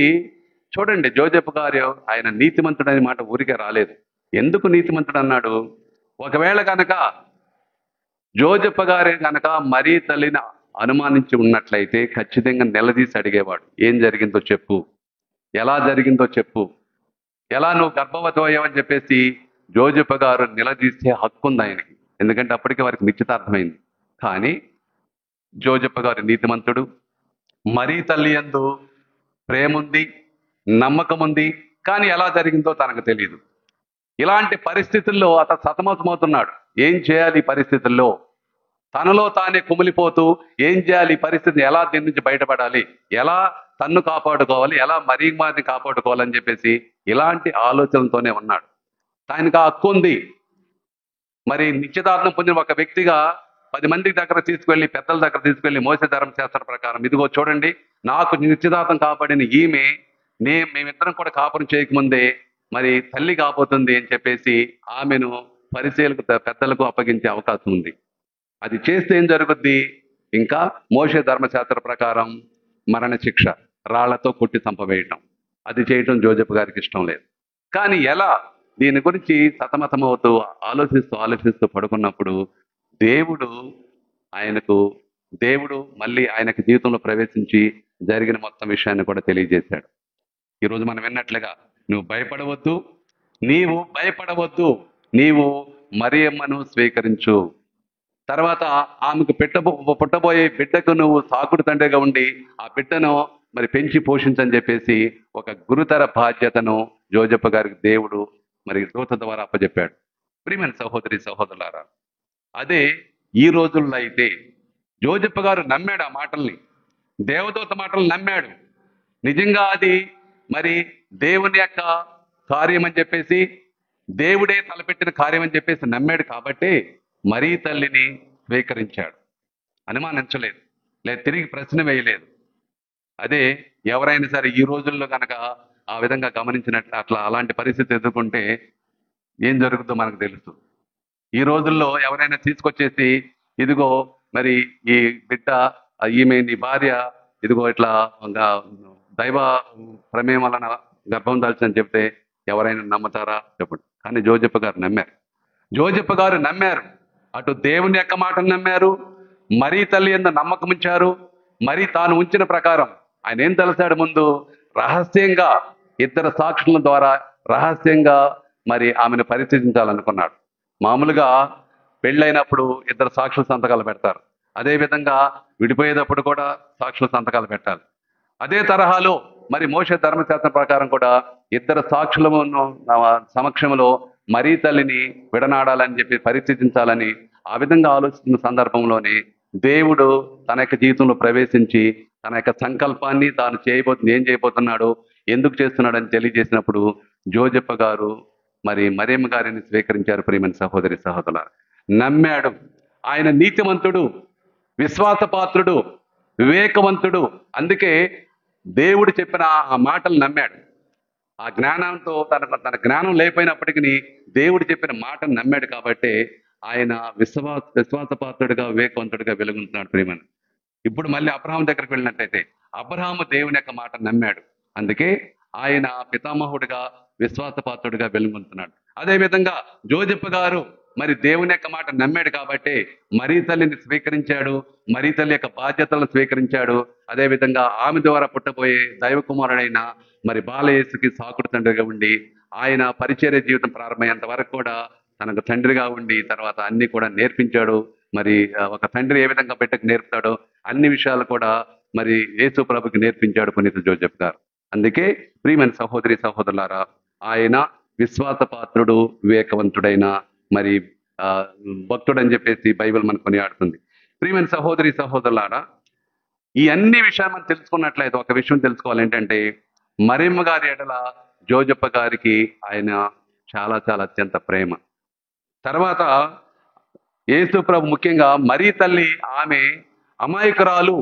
చూడండి, జోజప్ప గారు ఆయన నీతిమంతుడు అనే మాట ఊరికే రాలేదు. ఎందుకు నీతిమంతుడు అన్నాడు? ఒకవేళ కనుక జోజప్ప గారే కనుక మరీ తల్లిని అనుమానించి ఉన్నట్లయితే ఖచ్చితంగా నిలదీసి అడిగేవాడు, ఏం జరిగిందో చెప్పు, ఎలా జరిగిందో చెప్పు, ఎలా నువ్వు గర్భవతి అయ్యావని చెప్పేసి జోజప్ప గారు నిలదీసే హక్కు ఉంది ఆయనకి. ఎందుకంటే అప్పటికే వారికి నిశ్చితార్థమైంది. కానీ జోజప్ప గారు నీతిమంతుడు, మరీ తల్లి యందు ప్రేమ ఉంది, నమ్మకం ఉంది, కానీ ఎలా జరిగిందో తనకు తెలియదు. ఇలాంటి పరిస్థితుల్లో అతను సతమతమవుతున్నాడు. ఏం చేయాలి ఈ పరిస్థితుల్లో? తనలో తానే కుమిలిపోతూ ఏం చేయాలి, ఈ పరిస్థితిని ఎలా దీని నుంచి బయటపడాలి, ఎలా తన్ను కాపాడుకోవాలి, ఎలా మరీ మారిని కాపాడుకోవాలని చెప్పేసి ఇలాంటి ఆలోచనలతోనే ఉన్నాడు. ఆయనకు ఆ హక్కు ఉంది. మరి నిశ్చితార్థం పొందిన ఒక వ్యక్తిగా 10 మంది దగ్గర తీసుకెళ్లి, పెద్దల దగ్గర తీసుకెళ్లి మోసే ధర్మశాస్త్ర ప్రకారం ఇదిగో చూడండి, నాకు నిశ్చితార్థం కాపాడిన ఈమె మేమిద్దరం కూడా కాపురం చేయకముందే మరి తల్లి కాబోతుంది అని చెప్పేసి ఆమెను పరిచయాలకు పెద్దలకు అప్పగించే అవకాశం ఉంది. అది చేస్తే ఏం జరుగుద్ది? ఇంకా మోసే ధర్మశాస్త్ర ప్రకారం మరణ శిక్ష, రాళ్లతో కొట్టి చంపవేయటం. అది చేయటం జోజప్ప గారికి ఇష్టం లేదు. కానీ ఎలా, దీని గురించి సతమతమవుతూ ఆలోచిస్తూ పడుకున్నప్పుడు దేవుడు మళ్ళీ ఆయనకు జీవితంలో ప్రవేశించి జరిగిన మొత్తం విషయాన్ని కూడా తెలియజేశాడు. ఈరోజు మనం విన్నట్లుగా నువ్వు భయపడవద్దు, నీవు మరియమ్మను స్వీకరించు. తర్వాత ఆమెకు పుట్టబోయే బిడ్డకు నువ్వు సాకుడు తండ్రిగా ఉండి ఆ బిడ్డను మరి పెంచి పోషించని చెప్పేసి ఒక గురుతర బాధ్యతను జోజప్ప గారికి దేవుడు మరి దూత ద్వారా అప్పచెప్పాడు. ప్రియమైన సహోదరి సహోదరులారా, అదే ఈ రోజుల్లో అయితే జోజప్ప గారు నమ్మాడు ఆ మాటల్ని, దేవదూత మాటలు నమ్మాడు. నిజంగా అది మరి దేవుని యొక్క కార్యం అని చెప్పేసి, దేవుడే తలపెట్టిన కార్యం అని చెప్పేసి నమ్మాడు కాబట్టి మరీ తల్లిని స్వీకరించాడు. అనుమానించలేదు, లేదు తిరిగి ప్రశ్న వేయలేదు. అదే ఎవరైనా సరే ఈ రోజుల్లో కనుక ఆ విధంగా గమనించినట్లు అలాంటి పరిస్థితి ఎదుర్కొంటే ఏం జరుగుతుందో మనకు తెలుసు. ఈ రోజుల్లో ఎవరైనా తీసుకొచ్చేసి ఇదిగో మరి ఈ బిడ్డ, ఈమె నీ భార్య, ఇదిగో ఇట్లా దైవ ప్రమేయం వలన గర్భం దాల్చని చెప్తే ఎవరైనా నమ్ముతారా? చెప్పండి. కానీ జోజప్ప గారు నమ్మారు. అటు దేవుని యొక్క మాటను నమ్మారు, మరీ తల్లి యందు నమ్మకం ఉంచారు. మరి తాను ఉంచిన ప్రకారం ఆయన ఏం తెలిసాడు? ముందు రహస్యంగా 2 సాక్షుల ద్వారా రహస్యంగా మరి ఆమెను పరిశీలించాలనుకున్నాడు. మామూలుగా పెళ్ళైనప్పుడు 2 సాక్షుల సంతకాలు పెడతారు. అదేవిధంగా విడిపోయేటప్పుడు కూడా సాక్షుల సంతకాలు పెట్టాలి. అదే తరహాలో మరి మోసే ధర్మశాస్త్రం ప్రకారం కూడా 2 సాక్షుల సమక్షంలో మరీ తల్లిని విడనాడాలని చెప్పి పరిశీలించాలని ఆ విధంగా ఆలోచిస్తున్న సందర్భంలోనే దేవుడు తన యొక్క జీవితంలో ప్రవేశించి తన యొక్క సంకల్పాన్ని తాను ఏం చేయబోతున్నాడో, ఎందుకు చేస్తున్నాడని తెలియజేసినప్పుడు జోజప్ప గారు మరి మరియమ్మ గారిని స్వీకరించారు. ప్రియమైన సహోదరి సహోదరులారా, నమ్మాడు. ఆయన నీతిమంతుడు, విశ్వాసపాత్రుడు, వివేకవంతుడు. అందుకే దేవుడు చెప్పిన ఆ మాటలు నమ్మాడు. ఆ జ్ఞానంతో తన జ్ఞానం లేకపోయినప్పటికీ దేవుడు చెప్పిన మాటను నమ్మాడు కాబట్టి ఆయన విశ్వాసపాత్రుడిగా, వివేకవంతుడిగా వెలుగుతున్నాడు. ప్రియమని ఇప్పుడు మళ్ళీ అబ్రహాం దగ్గరికి వెళ్ళినట్టయితే అబ్రహాము దేవుని యొక్క మాట నమ్మాడు. అందుకే ఆయన పితామహుడిగా, విశ్వాసపాత్రుడిగా వెలుగొందుతున్నాడు. అదేవిధంగా జోజప్ప గారు మరి దేవుని యొక్క మాట నమ్మాడు కాబట్టి మరీ తల్లిని స్వీకరించాడు, మరీ తల్లి యొక్క బాధ్యతలను స్వీకరించాడు. అదేవిధంగా ఆమె ద్వారా పుట్టబోయే దైవ కుమారుడైన మరి బాలయేసుకి సాకుడు తండ్రిగా ఉండి ఆయన పరిచర్య జీవితం ప్రారంభమయ్యేంత వరకు కూడా తనకు తండ్రిగా ఉండి తర్వాత అన్ని కూడా నేర్పించాడు. మరి ఒక తండ్రి ఏ విధంగా బిడ్డకు నేర్పుతాడో అన్ని విషయాలు కూడా మరి యేసు ప్రభుకి నేర్పించాడు పునీత జోజెఫ్ గారు. అందుకే ప్రియమైన సహోదరి సహోదరులారా, ఆయన విశ్వాసపాత్రుడు, వివేకవంతుడైన మరి భక్తుడు అని చెప్పేసి బైబిల్ మనకు కొనియాడుతుంది. ప్రియమైన సహోదరి సహోదరులారా, ఈ అన్ని విషయాలు మనం తెలుసుకున్నట్లయితే ఒక విషయం తెలుసుకోవాలి. ఏంటంటే మరియమ్మ గారి ఎడల జోజప్ప గారికి ఆయన చాలా చాలా అత్యంత ప్రేమ. తర్వాత యేసు ప్రభు ముఖ్యంగా మరీ తల్లి ఆమె అమాయకురాలు,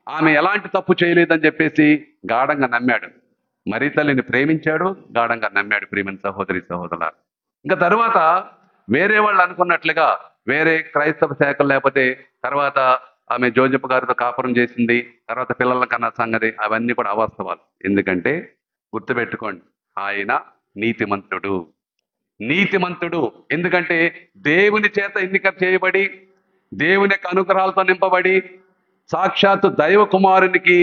ఆమె ఎలాంటి తప్పు చేయలేదని చెప్పేసి గాఢంగా నమ్మాడు. మరీ తల్లిని ప్రేమించాడు, గాఢంగా నమ్మాడు. ప్రియమైన సహోదరి సహోదరులారా, ఇంకా తర్వాత వేరే వాళ్ళు అనుకున్నట్లుగా వేరే క్రైస్తవ శాఖలు లేకపోతే తర్వాత ఆమె జోజప్ప గారితో కాపురం చేసింది, తర్వాత పిల్లల కన్నా సంగతి, అవన్నీ కూడా అవాస్తవాలు. ఎందుకంటే గుర్తుపెట్టుకోండి, ఆయన నీతిమంతుడు. నీతిమంతుడు ఎందుకంటే దేవుని చేత ఎన్నిక చేయబడి దేవుని యొక్క అనుగ్రహాలతో నింపబడి సాక్షాత్తు దైవ కుమారునికి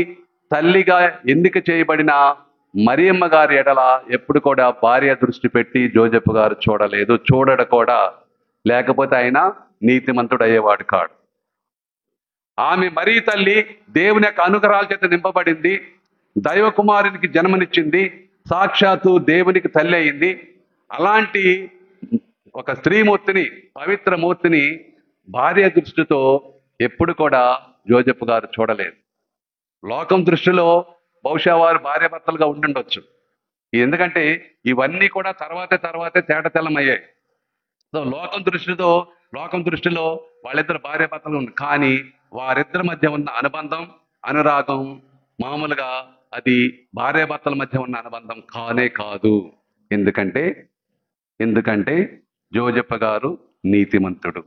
తల్లిగా ఎన్నిక చేయబడిన మరియమ్మ గారి ఎడల ఎప్పుడు కూడా భార్య దృష్టి పెట్టి జోజప్ప గారు చూడలేదు, చూడడు కూడా. లేకపోతే ఆయన నీతిమంతుడు అయ్యేవాడు కాడు. ఆమె మరీ తల్లి దేవుని యొక్క అనుగ్రహాల చేత నింపబడింది, దైవ కుమారునికి జన్మనిచ్చింది, సాక్షాత్తు దేవునికి తల్లి అయింది. అలాంటి ఒక స్త్రీమూర్తిని, పవిత్ర మూర్తిని భార్య దృష్టితో ఎప్పుడు కూడా జోజప్ప గారు చూడలేదు. లోకం దృష్టిలో బహుశా వారు భార్యాభర్తలుగా ఉండుండొచ్చు, ఎందుకంటే ఇవన్నీ కూడా తర్వాతే తేటతెల్లమయ్యాయి. సో లోకం దృష్టిలో వాళ్ళిద్దరు భార్యాభర్తలుగా ఉంది. కానీ వారిద్దరి మధ్య ఉన్న అనుబంధం, అనురాగం మామూలుగా అది భార్యాభర్తల మధ్య ఉన్న అనుబంధం కానే కాదు. ఎందుకంటే జోజప్ప గారు నీతిమంతుడు,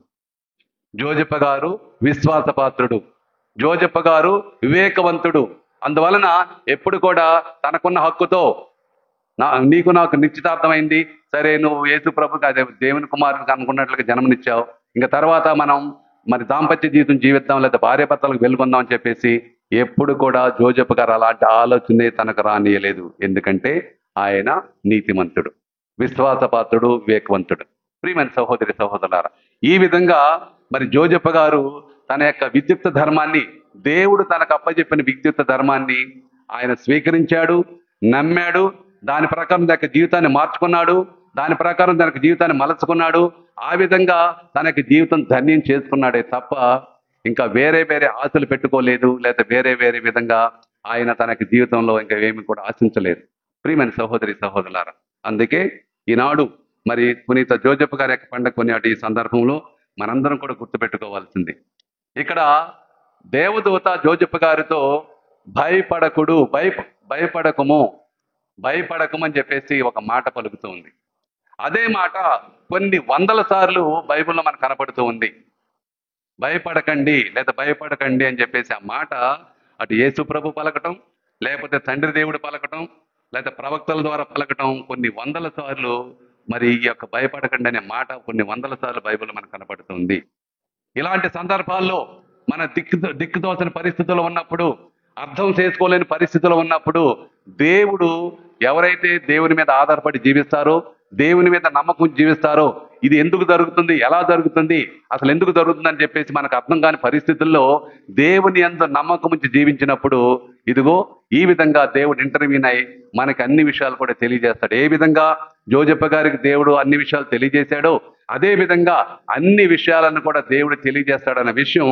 జోజప్ప గారు విశ్వాసపాత్రుడు, జోజప్ప గారు వివేకవంతుడు. అందువలన ఎప్పుడు కూడా తనకున్న హక్కుతో నీకు నాకు నిశ్చితార్థమైంది, సరే నువ్వు యేసు ప్రభుకి అదే దేవుని కుమారునికి అనుకున్నట్లుగా జన్మనిచ్చావు, ఇంకా తర్వాత మనం మరి దాంపత్య జీవితం జీవిద్దాం లేదా భార్యాభర్తలకు వెలుగొందాం అని చెప్పేసి ఎప్పుడు కూడా జోజప్ప గారు అలాంటి ఆలోచనే తనకు రానియలేదు. ఎందుకంటే ఆయన నీతిమంతుడు, విశ్వాసపాత్రుడు, వివేకవంతుడు. ప్రియమైన సహోదరి సహోదరులారా, ఈ విధంగా మరి జోజప్ప గారు తన యొక్క విద్యుక్త ధర్మాన్ని, దేవుడు తనకు అప్పచెప్పిన విద్యుక్త ధర్మాన్ని ఆయన స్వీకరించాడు, నమ్మాడు, దాని ప్రకారం తన జీవితాన్ని మార్చుకున్నాడు, దాని ప్రకారం తనకు జీవితాన్ని మలచుకున్నాడు. ఆ విధంగా తనకి జీవితం ధన్యం చేసుకున్నాడే తప్ప ఇంకా వేరే ఆశలు పెట్టుకోలేదు, లేదా వేరే విధంగా ఆయన తనకి జీవితంలో ఇంకా ఏమి కూడా ఆశించలేదు. ప్రియమైన సహోదరి సహోదరులారా, అందుకే ఈనాడు మరి పునీత జోజప్ప గారి యొక్క పండుగ కొనియాటి ఈ సందర్భంలో మనందరం కూడా గుర్తుపెట్టుకోవాల్సింది, ఇక్కడ దేవదూత జోజప్ప గారితో భయపడకము అని చెప్పేసి ఒక మాట పలుకుతూ ఉంది. అదే మాట కొన్ని వందల సార్లు బైబిల్లో మనకు కనపడుతూ ఉంది. భయపడకండి అని చెప్పేసి ఆ మాట అటు యేసు ప్రభు పలకటం, లేకపోతే తండ్రి దేవుడు పలకటం, లేకపోతే ప్రవక్తల ద్వారా పలకటం కొన్ని వందల సార్లు మరి ఈ యొక్క భయపడకండి అనే మాట కొన్ని వందల సార్లు బైబిల్లో మనకు కనపడుతుంది. ఇలాంటి సందర్భాల్లో మన దిక్కుదోచన పరిస్థితుల్లో ఉన్నప్పుడు, అర్థం చేసుకోలేని పరిస్థితుల్లో ఉన్నప్పుడు దేవుడు ఎవరైతే దేవుని మీద ఆధారపడి జీవిస్తారో, దేవుని మీద నమ్మకం జీవిస్తారో, ఇది ఎందుకు జరుగుతుంది, ఎలా జరుగుతుంది, అసలు ఎందుకు జరుగుతుంది అని చెప్పేసి మనకు అర్థం కాని పరిస్థితుల్లో దేవుని యందు నమ్మకం ఉంచి జీవించినప్పుడు ఇదిగో ఈ విధంగా దేవుడు ఇంటర్వ్యూన్ అయి మనకి అన్ని విషయాలు కూడా తెలియజేస్తాడు. ఏ విధంగా జోజప్ప గారికి దేవుడు అన్ని విషయాలు తెలియజేశాడో అదే విధంగా అన్ని విషయాలను కూడా దేవుడు తెలియజేస్తాడన్న విషయం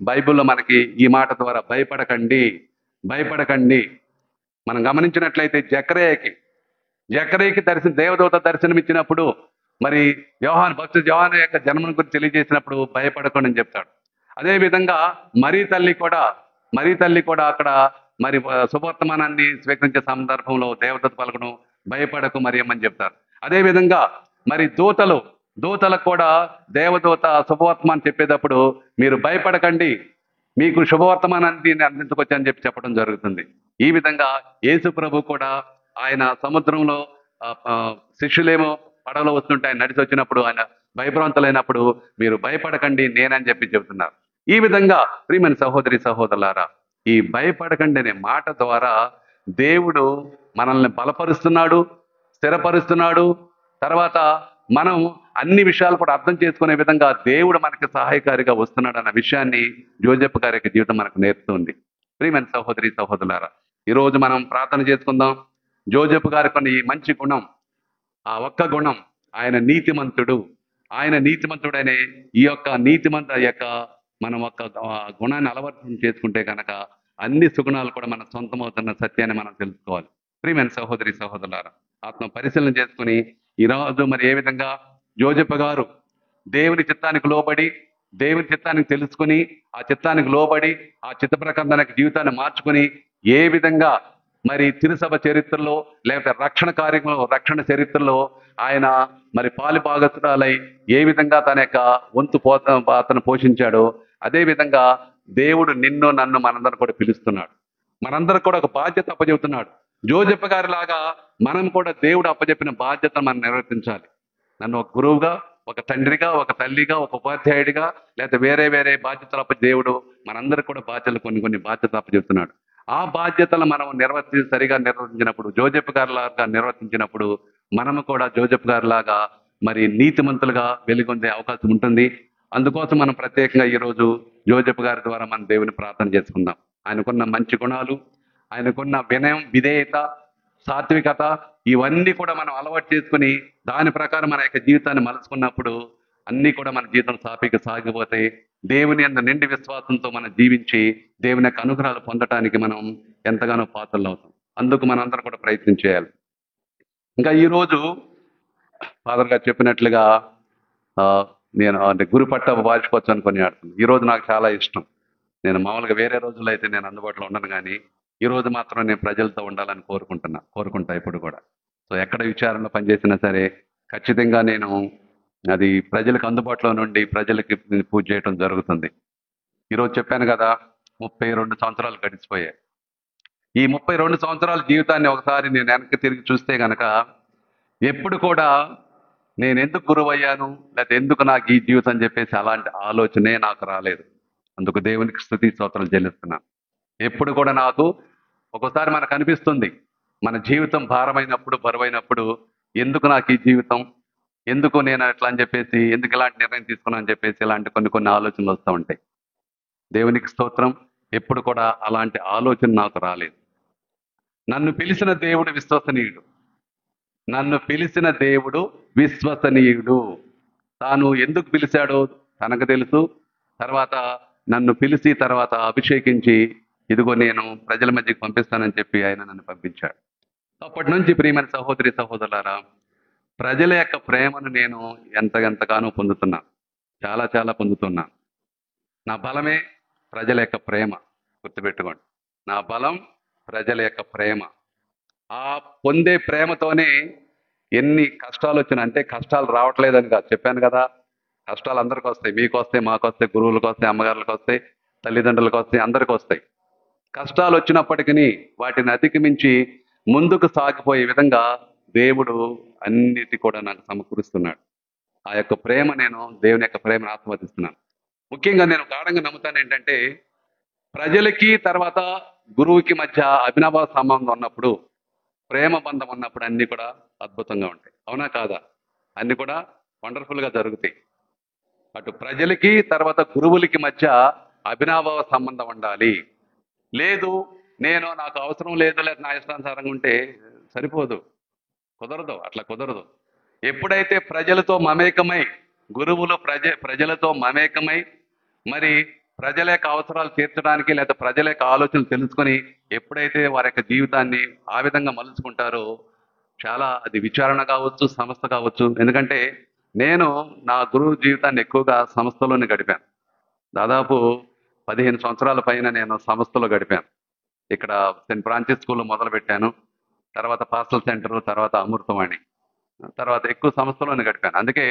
బైబిల్లో మనకి ఈ మాట ద్వారా భయపడకండి. మనం గమనించినట్లయితే జకరియకి దేవదూత దర్శనం ఇచ్చినప్పుడు మరి భక్తుడు యోహాను యొక్క జన్మను గురించి తెలియజేసినప్పుడు భయపడకండి అని చెప్తాడు. అదే విధంగా మరీ తల్లి కూడా అక్కడ మరి శుభవర్తమానాన్ని స్వీకరించే సందర్భంలో దేవదూత పలకడం భయపడకు మరియమ్మని చెప్తారు. అదే విధంగా మరి దూతలకు కూడా దేవదూత శుభవర్తమానం చెప్పేటప్పుడు మీరు భయపడకండి, మీకు శుభవర్తమానాన్ని అందించుకొచ్చని చెప్పడం జరుగుతుంది. ఈ విధంగా యేసు ప్రభు కూడా ఆయన సముద్రంలో శిష్యులేమో పడవలో వస్తుంటే ఆయన నడిచి వచ్చినప్పుడు ఆయన భయభ్రాంతులైనప్పుడు మీరు భయపడకండి నేనని చెప్తున్నారు. ఈ విధంగా ప్రియమైన సహోదరి సహోదరులారా, ఈ భయపడకండి అనే మాట ద్వారా దేవుడు మనల్ని బలపరుస్తున్నాడు, స్థిరపరుస్తున్నాడు. తర్వాత మనం అన్ని విషయాలు కూడా అర్థం చేసుకునే విధంగా దేవుడు మనకి సహాయకారిగా వస్తున్నాడు అన్న విషయాన్ని జోజెఫ్ గారి యొక్క జీవితం మనకు నేర్పుతుంది. ప్రియమైన సహోదరి సహోదరులారా, ఈరోజు మనం ప్రార్థన చేసుకుందాం. జోజెఫ్ గారి కొన్ని మంచి గుణం, ఆ ఒక్క గుణం, ఆయన నీతిమంతుడు. ఆయన నీతిమంతుడనే ఈ యొక్క మనం ఒక గుణాన్ని అలవర్తం చేసుకుంటే కనుక అన్ని సుగుణాలు కూడా మన సొంతమవుతున్న సత్యాన్ని మనం తెలుసుకోవాలి. ప్రియమైన సహోదరి సహోదరులారా, ఆత్మ పరిశీలన చేసుకుని ఈరోజు మరి ఏ విధంగా జోజెఫ్ గారు దేవుని చిత్తానికి లోబడి, దేవుని చిత్తానికి తెలుసుకుని, ఆ చిత్తానికి లోబడి, ఆ చిత్త ప్రకారం తన జీవితాన్ని మార్చుకుని ఏ విధంగా మరి తిరుసభ చరిత్రలో లేకపోతే రక్షణ కార్యంలో, రక్షణ చరిత్రలో ఆయన మరి పాలు భాగస్తురాలై ఏ విధంగా తన యొక్క వంతు అతను పోషించాడో, అదే విధంగా దేవుడు నిన్ను నన్ను మనందరం కూడా పిలుస్తున్నాడు. మనందరం కూడా ఒక బాధ్యత అప్పచెబుతున్నాడు. జోజెఫ్ గారి లాగా మనం కూడా దేవుడు అప్పచెప్పిన బాధ్యతను మనం నిర్వర్తించాలి. నన్ను ఒక గురువుగా, ఒక తండ్రిగా, ఒక తల్లిగా, ఒక ఉపాధ్యాయుడిగా, లేకపోతే వేరే వేరే బాధ్యతలు దేవుడు మనందరికి కూడా బాధ్యతలు కొన్ని బాధ్యతలు అప్పచెప్తున్నాడు. ఆ బాధ్యతలు మనం సరిగా నిర్వర్తించినప్పుడు, జోజెఫ్ గారి లాగా నిర్వర్తించినప్పుడు మనము కూడా జోజెఫ్ గారి లాగా మరి నీతిమంతులుగా వెలుగొందే అవకాశం ఉంటుంది. అందుకోసం మనం ప్రత్యేకంగా ఈరోజు జోజెఫ్ గారి ద్వారా మనం దేవుని ప్రార్థన చేసుకుందాం. ఆయనకున్న మంచి గుణాలు, ఆయనకున్న వినయం, విధేయత, సాత్వికత, ఇవన్నీ కూడా మనం అలవాటు చేసుకుని దాని ప్రకారం మన యొక్క జీవితాన్ని మలుచుకున్నప్పుడు అన్నీ కూడా మన జీవితం సాఫీగా సాగిపోతాయి. దేవుని అంత నిండి విశ్వాసంతో మనం జీవించి దేవుని యొక్క అనుగ్రహాలు పొందటానికి మనం ఎంతగానో పాత్రలు అవుతాం. అందుకు మనందరం కూడా ప్రయత్నం చేయాలి. ఇంకా ఈరోజు ఫాదర్ గారు చెప్పినట్లుగా నేను గురు పట్ట వార్షికోత్సవాన్ని కొనియాడుతున్నాను. ఈరోజు నాకు చాలా ఇష్టం. నేను మామూలుగా వేరే రోజుల్లో అయితే నేను అందుబాటులో ఉండను, కానీ ఈ రోజు మాత్రం నేను ప్రజలతో ఉండాలని కోరుకుంటా ఇప్పుడు కూడా. సో ఎక్కడ విచారణలో పనిచేసినా సరే ఖచ్చితంగా నేను అది ప్రజలకు అందుబాటులో నుండి ప్రజలకి పూజ చేయడం జరుగుతుంది. ఈరోజు చెప్పాను కదా, 32 సంవత్సరాలు గడిచిపోయాయి. ఈ 32 సంవత్సరాల జీవితాన్ని ఒకసారి నేను వెనక్కి తిరిగి చూస్తే గనక ఎప్పుడు కూడా నేను ఎందుకు గురువు అయ్యాను, లేకపోతే ఎందుకు నాకు ఈ జీవితం అని చెప్పేసి అలాంటి ఆలోచనే నాకు రాలేదు. అందుకు దేవునికి స్తుతి స్తోత్రాలు చెల్లిస్తున్నాను. ఎప్పుడు కూడా నాకు ఒక్కోసారి మనకు అనిపిస్తుంది, మన జీవితం భారమైనప్పుడు, బరువైనప్పుడు ఎందుకు నాకు ఈ జీవితం, ఎందుకు నేను ఎట్లా అని చెప్పేసి, ఎందుకు ఇలాంటి నిర్ణయం తీసుకున్నా అని చెప్పేసి ఇలాంటి కొన్ని ఆలోచనలు వస్తూ ఉంటాయి. దేవునికి స్తోత్రం, ఎప్పుడు కూడా అలాంటి ఆలోచన నాకు రాలేదు. నన్ను పిలిచిన దేవుడు విశ్వసనీయుడు. నన్ను పిలిచిన దేవుడు విశ్వసనీయుడు. తాను ఎందుకు పిలిచాడో తనకు తెలుసు. తర్వాత నన్ను పిలిచి తర్వాత అభిషేకించి ఇదిగో నేను ప్రజల మధ్యకి పంపిస్తానని చెప్పి ఆయన నన్ను పంపించాడు. అప్పటి నుంచి ప్రియమైన సహోదరి సహోదరులారా, ప్రజల యొక్క ప్రేమను నేను ఎంతగానో పొందుతున్నా, చాలా పొందుతున్నా. నా బలమే ప్రజల యొక్క ప్రేమ. గుర్తుపెట్టుకోండి, నా బలం ప్రజల యొక్క ప్రేమ. ఆ పొందే ప్రేమతోనే ఎన్ని కష్టాలు వచ్చినా, అంటే కష్టాలు రావట్లేదని కాదు, చెప్పాను కదా, కష్టాలు అందరికి వస్తాయి. మీకు వస్తాయి, మాకు వస్తాయి, గురువులకు వస్తాయి, అమ్మగారులకు వస్తాయి, తల్లిదండ్రులకు వస్తాయి, అందరికి వస్తాయి. కష్టాలు వచ్చినప్పటికీ వాటిని అధిగమించి ముందుకు సాగిపోయే విధంగా దేవుడు అన్నిటి కూడా నాకు సమకూరుస్తున్నాడు. ఆ యొక్క ప్రేమ, నేను దేవుని యొక్క ప్రేమను ఆస్వాదిస్తున్నాను. ముఖ్యంగా నేను గాఢంగా నమ్ముతాను ఏంటంటే, ప్రజలకి తర్వాత గురువుకి మధ్య అభినవ సంబంధం ఉన్నప్పుడు, ప్రేమ బంధం ఉన్నప్పుడు అన్ని కూడా అద్భుతంగా ఉంటాయి. అవునా కాదా? అన్ని కూడా వండర్ఫుల్ గా జరుగుతాయి. అటు ప్రజలకి తర్వాత గురువులకి మధ్య అభినవ సంబంధం ఉండాలి. లేదు, నాకు అవసరం లేదు, లేదా నా ఇష్టానుసారంగా ఉంటే సరిపోదు, కుదరదు, అట్లా కుదరదు. ఎప్పుడైతే ప్రజలతో మమేకమై, గురువులు ప్రజలతో మమేకమై మరి ప్రజల యొక్క అవసరాలు తీర్చడానికి లేదా ప్రజల యొక్క ఆలోచనలు తెలుసుకొని ఎప్పుడైతే వారి యొక్క జీవితాన్ని ఆ విధంగా మలుచుకుంటారో, చాలా అది విచారణ కావచ్చు, సంస్థ కావచ్చు. ఎందుకంటే నేను నా గురువు జీవితాన్ని ఎక్కువగా సంస్థలోనే గడిపాను. దాదాపు 15 సంవత్సరాల పైన నేను సంస్థలో గడిపాను. ఇక్కడ సెయింట్ ఫ్రాన్సిస్ స్కూల్లో మొదలు పెట్టాను, తర్వాత పాస్టల్ సెంటర్, తర్వాత అమృతవాణి, తర్వాత ఎక్కువ సంస్థలోనే గడిపాను. అందుకే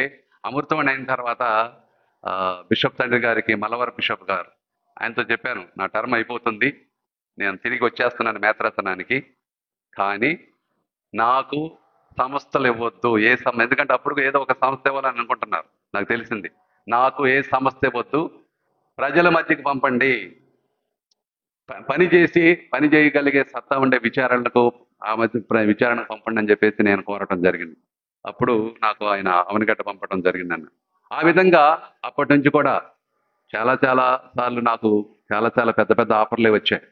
అమృతవాణి అయిన తర్వాత బిషప్ తండ్రి గారికి, మలవర్ బిషప్ గారు, ఆయనతో చెప్పాను, నా టర్మ్ అయిపోతుంది, నేను తిరిగి వచ్చేస్తున్నాను మేత్రాసనానికి, కానీ నాకు సంస్థలు ఇవ్వద్దు, ఎందుకంటే అప్పుడు ఏదో ఒక సంస్థ ఇవ్వాలని అనుకుంటున్నారు, నాకు తెలిసింది. నాకు ఏ సంస్థ ఇవ్వద్దు, ప్రజల మధ్యకి పంపండి, పని చేయగలిగే సత్తా ఉండే విచారణలకు ఆ మధ్య విచారణ పంపండి అని చెప్పేసి నేను కోరటం జరిగింది. అప్పుడు నాకు ఆయన అవనిగడ్డ పంపడం జరిగిందన్న. ఆ విధంగా అప్పటి నుంచి కూడా చాలా చాలా సార్లు నాకు చాలా చాలా పెద్ద పెద్ద ఆఫర్లే వచ్చాయి.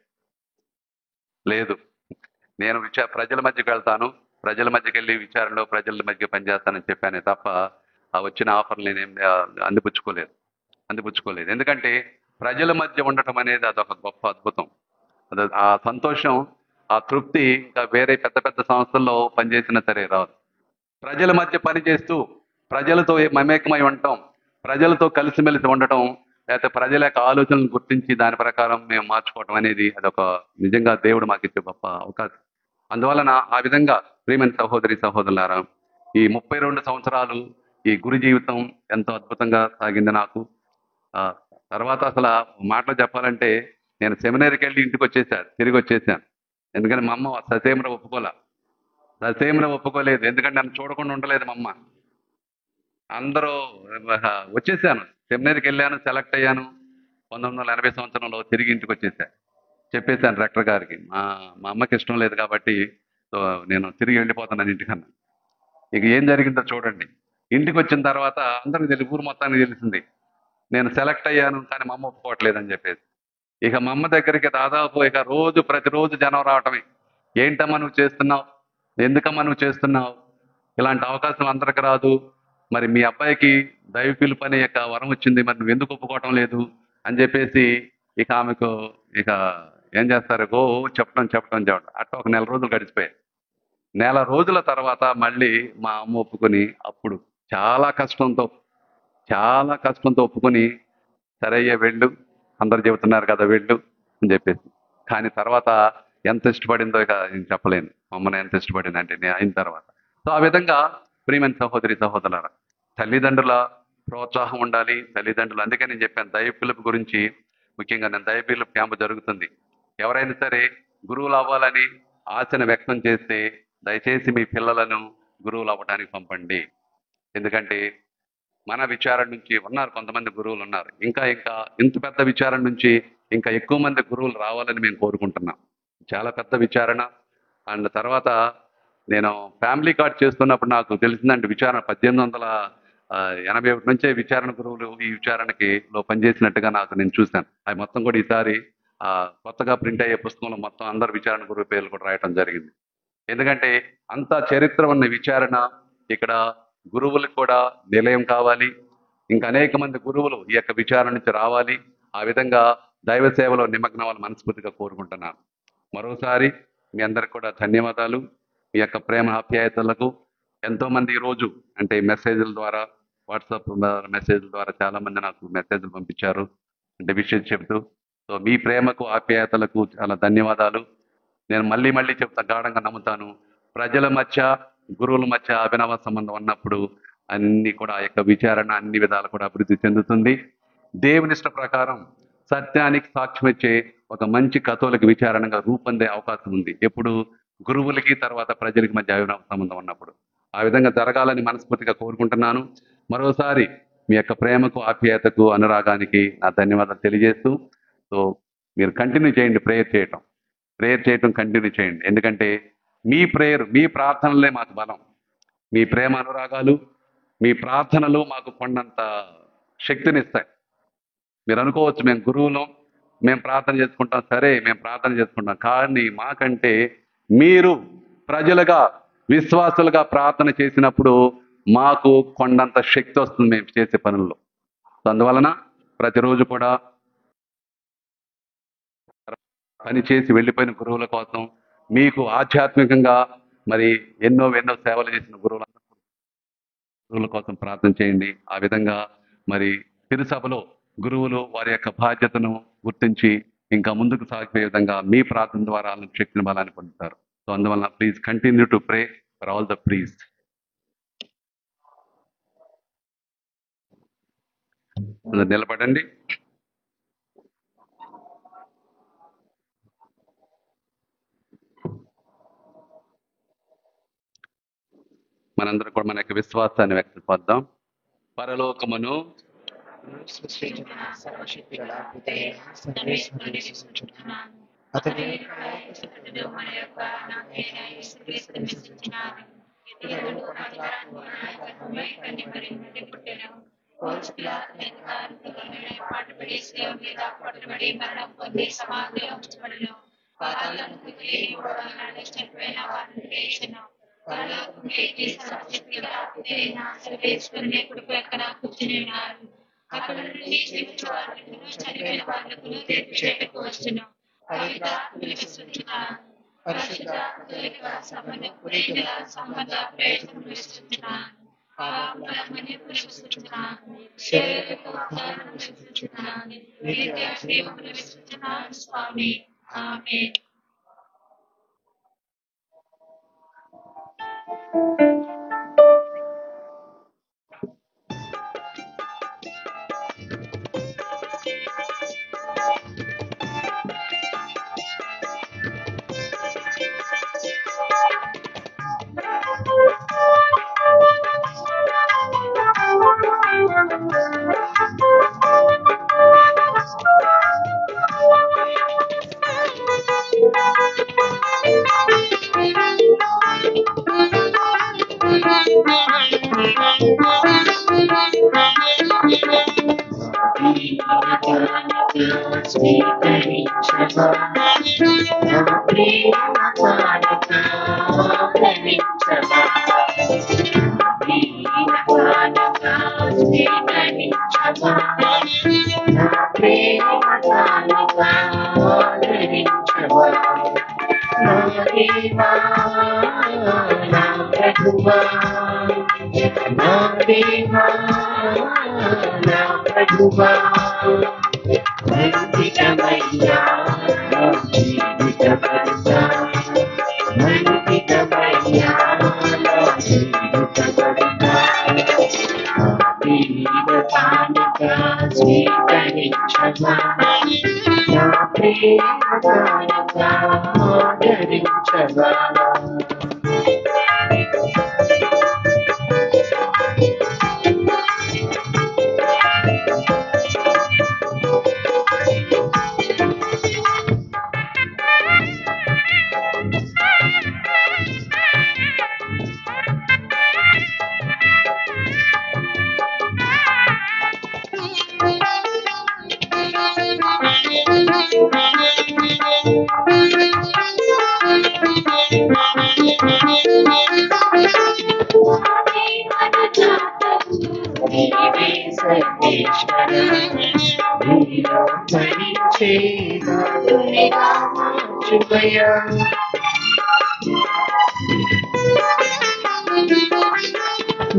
లేదు, నేను ప్రజల మధ్యకి వెళ్తాను, ప్రజల మధ్యకి వెళ్ళి విచారణలో ప్రజల మధ్య పనిచేస్తానని చెప్పానే తప్ప ఆ వచ్చిన ఆఫర్లు నేనేం అందిపుచ్చుకోలేదు. ఎందుకంటే ప్రజల మధ్య ఉండటం అనేది అదొక గొప్ప అద్భుతం. ఆ సంతోషం, ఆ తృప్తి ఇంకా వేరే పెద్ద పెద్ద సంస్థల్లో పనిచేసినా సరే రాదు. ప్రజల మధ్య పనిచేస్తూ ప్రజలతో మమేకమై ఉండటం, ప్రజలతో కలిసిమెలిసి ఉండటం, లేకపోతే ప్రజల యొక్క ఆలోచనలు గుర్తించి దాని ప్రకారం మేము మార్చుకోవటం అనేది అదొక నిజంగా దేవుడు మాకు ఇచ్చే గొప్ప అవకాశం. అందువలన ఆ విధంగా ప్రియమైన సహోదరి సహోదరులారా, ఈ 32 సంవత్సరాలు ఈ గురు జీవితం ఎంతో అద్భుతంగా సాగింది నాకు. తర్వాత అసలు మాటలు చెప్పాలంటే నేను సెమినరీకి వెళ్ళి ఇంటికి తిరిగి వచ్చేసాను. ఎందుకంటే మా అమ్మ ససేమర ఒప్పుకోలేదు. ఎందుకంటే నన్ను చూడకుండా ఉండలేదు మా అమ్మ. అందరూ వచ్చేసాను, సెమినరీకి వెళ్ళాను, సెలెక్ట్ అయ్యాను. 1980 సంవత్సరంలో తిరిగి ఇంటికి చెప్పేశాను రెక్టర్ గారికి. మా అమ్మకి ఇష్టం లేదు కాబట్టి సో నేను తిరిగి వెళ్ళిపోతున్నాను ఇంటికన్నా. ఇక ఏం జరిగిందో చూడండి. ఇంటికి వచ్చిన తర్వాత అందరికి ఊరు మొత్తానికి తెలిసింది నేను సెలెక్ట్ అయ్యాను, కానీ మా అమ్మ ఒప్పుకోవట్లేదని చెప్పేసి. ఇక మా అమ్మ దగ్గరికి దాదాపు ఇక ప్రతిరోజు జనం రావటమే. ఏంటమ్మా నువ్వు చేస్తున్నావు, ఎందుకమ్మా నువ్వు చేస్తున్నావు, ఇలాంటి అవకాశం అందరికి రాదు, మరి మీ అబ్బాయికి దైవ పిలుపు అనే యొక్క వరం వచ్చింది, మరి నువ్వు ఎందుకు ఒప్పుకోవటం లేదు అని చెప్పేసి ఇక ఆమెకు ఇక ఏం చేస్తారు, చెప్పడం అట్లా ఒక నెల రోజులు గడిచిపోయాయి. నెల రోజుల తర్వాత మళ్ళీ మా అమ్మ ఒప్పుకొని, అప్పుడు చాలా కష్టంతో ఒప్పుకొని, సరే అయ్యే వెళ్ళు, అందరు చెబుతున్నారు కదా వెళ్ళు అని చెప్పేసి. కానీ తర్వాత ఎంత ఇష్టపడిందో ఇక నేను చెప్పలేను. అమ్మని ఎంత ఇష్టపడింది అంటే నేను అయిన తర్వాత. సో ఆ విధంగా ప్రియమైన సహోదరి సహోదరులారా, తల్లిదండ్రుల ప్రోత్సాహం ఉండాలి. తల్లిదండ్రులు, అందుకే నేను చెప్పాను దైవ పిలుపు గురించి. ముఖ్యంగా నేను దైవ పిలుపు క్యాంపు జరుగుతుంది. ఎవరైనా సరే గురువులు అవ్వాలని ఆశను వ్యక్తం చేస్తే దయచేసి మీ పిల్లలను గురువులు అవ్వడానికి పంపండి. ఎందుకంటే మన విచారణ నుంచి ఉన్నారు కొంతమంది గురువులు ఉన్నారు. ఇంకా ఇంత పెద్ద విచారణ నుంచి ఇంకా ఎక్కువ మంది గురువులు రావాలని మేము కోరుకుంటున్నాం. చాలా పెద్ద విచారణ. అండ్ తర్వాత నేను ఫ్యామిలీ కార్డ్ చేస్తున్నప్పుడు నాకు తెలిసిందంటే విచారణ 1881 నుంచే విచారణ గురువులు ఈ విచారణకి పనిచేసినట్టుగా నేను చూశాను. అవి మొత్తం కూడా ఈసారి కొత్తగా ప్రింట్ అయ్యే పుస్తకంలో మొత్తం అందరు విచారణ గురువు పేర్లు కూడా రాయటం జరిగింది. ఎందుకంటే అంత చరిత్ర ఉన్న విచారణ ఇక్కడ గురువులకు కూడా నిలయం కావాలి. ఇంకా అనేక మంది గురువులు ఈ యొక్క విచారణ నుంచి రావాలి. ఆ విధంగా దైవ సేవలో నిమగ్నవాళ్ళు మనస్ఫూర్తిగా కోరుకుంటున్నాను. మరోసారి మీ అందరికి కూడా ధన్యవాదాలు. మీ యొక్క ప్రేమ ఆప్యాయతలకు ఎంతో మంది ఈరోజు అంటే మెసేజ్ల ద్వారా, వాట్సాప్ మెసేజ్ల ద్వారా చాలా మంది నాకు మెసేజ్లు పంపించారు అంటే విషయం చెబుతూ. సో మీ ప్రేమకు ఆప్యాయతలకు చాలా ధన్యవాదాలు. నేను మళ్ళీ చెప్తా, గాఢంగా నమ్ముతాను, ప్రజల మధ్య గురువుల మధ్య అభినవ సంబంధం ఉన్నప్పుడు అన్ని కూడా ఆ యొక్క విచారణ అన్ని విధాలు కూడా అభివృద్ధి చెందుతుంది. దేవునిష్ట ప్రకారం సత్యానికి సాక్ష్యం ఇచ్చే ఒక మంచి కథోలిక విచారణగా రూపొందే అవకాశం ఉంది. ఎప్పుడు గురువులకి తర్వాత ప్రజలకి మధ్య అభినవ సంబంధం ఉన్నప్పుడు. ఆ విధంగా జరగాలని మనస్ఫూర్తిగా కోరుకుంటున్నాను. మరోసారి మీ యొక్క ప్రేమకు ఆప్యాయతకు అనురాగానికి నా ధన్యవాదాలు తెలియజేస్తూ, సో మీరు కంటిన్యూ చేయండి, ప్రేయర్ చేయటం కంటిన్యూ చేయండి. ఎందుకంటే మీ ప్రేయర్, మీ ప్రార్థనలే మాకు బలం. మీ ప్రేమ అనురాగాలు, మీ ప్రార్థనలు మాకు కొండంత శక్తినిస్తాయి. మీరు అనుకోవచ్చు మేము గురువులం, మేము ప్రార్థన చేసుకుంటాం, సరే మేము ప్రార్థన చేసుకుంటాం, కానీ మాకంటే మీరు ప్రజలుగా విశ్వాసులుగా ప్రార్థన చేసినప్పుడు మాకు కొండంత శక్తి వస్తుంది మేము చేసే పనుల్లో. అందువలన ప్రతిరోజు కూడా పని చేసి వెళ్ళిపోయిన గురువుల కోసం, మీకు ఆధ్యాత్మికంగా మరి ఎన్నో సేవలు చేసిన గురువుల కోసం ప్రార్థన చేయండి. ఆ విధంగా మరి తిరుసభలో గురువులు వారి యొక్క బాధ్యతను గుర్తించి ఇంకా ముందుకు సాగిపోయే విధంగా మీ ప్రార్థన ద్వారా శక్తిని బలాన్ని పొందుతారు. సో అందువల్ల please continue to pray for all the priest. నిలబడండి. మనందరూ కూడా మన యొక్క విశ్వాసాన్ని వ్యక్తపరుద్దాం. పరలోకమును సృష్టించిన సర్వశక్తి గల పితయైన సర్వేశ్వరుని స్తుతించుచున్నాను. అతని మన యొక్క నాథైన యేసుక్రీస్తుని విశ్వసించినాను. ఇతరులు అధికారాన్ని నాయకత్వమై కన్ని మరి నుండి పుట్టెను. పోన్సు పిలాతు అధికారులతో పాటుపడి శిలువ మీద పట్టుబడి మరణం పొంది సమాధిలో ఉంచబడెను. పాతాళమునకు దిగి మూడవ నాడు చనిపోయిన వారిని లేచెను. పరలోకమునకు ఎక్కి సర్వశక్తి గల పితైన సర్వేశ్వరుని కుడి ప్రక్కన కూర్చుని ఉన్నారు. అక్కడ నుండి జీవించు వారులకును చనిపోయిన వారులకును తీర్పు చేయుటకు వచ్చును. పవిత్రాత్మను విశ్వసించుచున్నాను. పరిశుద్ధాత్మతో సంబంధ ప్రయోజనములు విశ్వసించుచున్నాను. పాపములను విశ్వసించుచున్నాను. శరీరపు ఉద్ధారమును విశ్వసించుచున్నాను. నిత్య జీవమును విశ్వసించుచున్నాను స్వామి. ఆమేన్.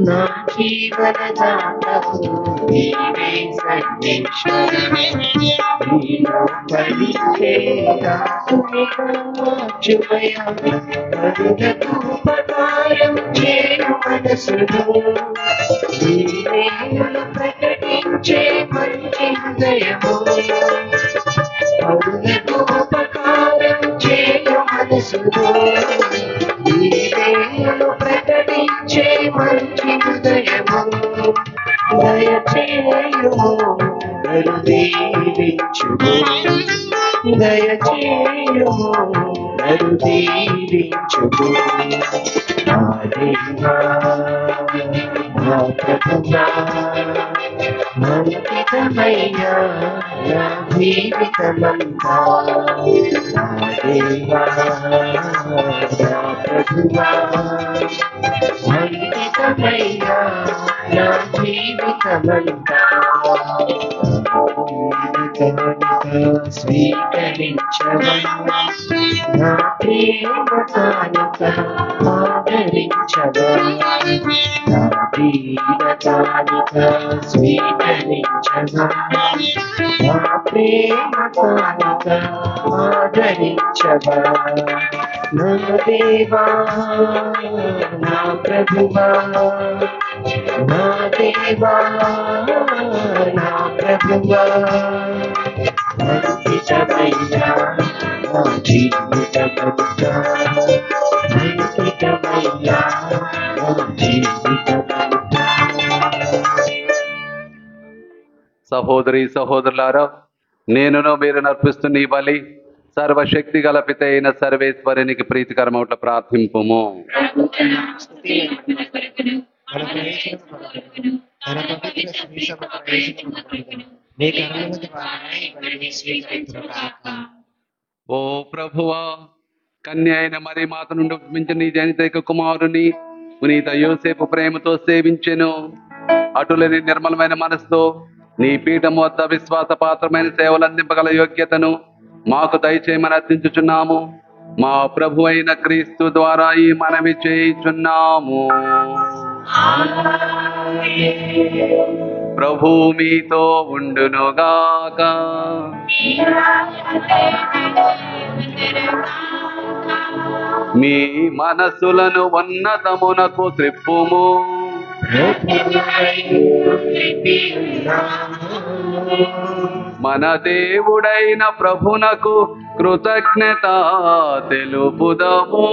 నా జీవనదాతవు నీవే సర్వేశ్వరుని నీలో పరిచేదాసునిగా కరుణకు ఉపకారం చేయు మనసును నీవేలు ప్రకటించే మంచి హృదయము కరుణకు ఉపకారం చేయు మనసును నీవేలు ప్రకటించే మంచి హృదయము దయచేయుము నరుదీవించుము దయచేయుము నరుదీవించుము నా దేవా నా ప్రభువా అంకితమయ్యా నా జీవితమంతా నా దేవా నా ప్రభువా అంకితమయ్యా నా జీవితమంతా స్వీకరించవా నా ప్రేమ కానుక ఆదరించవా నా దీన కానుక స్వీకరించవా నా ప్రేమ కానుక ఆదరించవా నా దేవా నా ప్రభువా నా దేవా నా ప్రభువా అంకితమయ్యా నా జీవితమంతా అంకితమయ్యా నా జీవితమంతా. సహోదరి సహోదరులారా, నేనును మీరు నర్పిస్తున్న ఈ బలి సర్వశక్తి గల పిత అయిన సర్వేశ్వరునికి ప్రీతికరమౌట్ల ప్రార్థింపుము. స్తుతి మహిమ కొరకును, మన ప్రవేశం కొరకును, మన పవిత్ర శ్రీ సభ ప్రవేశం కొరకును, నీ కరుణ ద్వారా ఈ బలిని స్వీకరించుగాక. ఓ ప్రభువా, కన్య అయిన మరి మాత నుండి ఉద్భవించిన నీ జనితైక కుమారుని పునీత యోసేపు ప్రేమతో సేవించెను. అటులని నిర్మలమైన మనసుతో నీ పీఠం వద్ద విశ్వాస పాత్రమైన సేవలు అందింపగల యోగ్యతను మాకు దయచేయమని అర్థించుచున్నాము. మా ప్రభు అయిన క్రీస్తు ద్వారా ఈ మనవి చేయుచున్నాము. ప్రభు మీతో ఉండునుగాక. మీ మనసులను ఉన్నతమునకు త్రిప్పుము. మన దేవుడైన ప్రభునకు కృతజ్ఞత తెలుపుదము.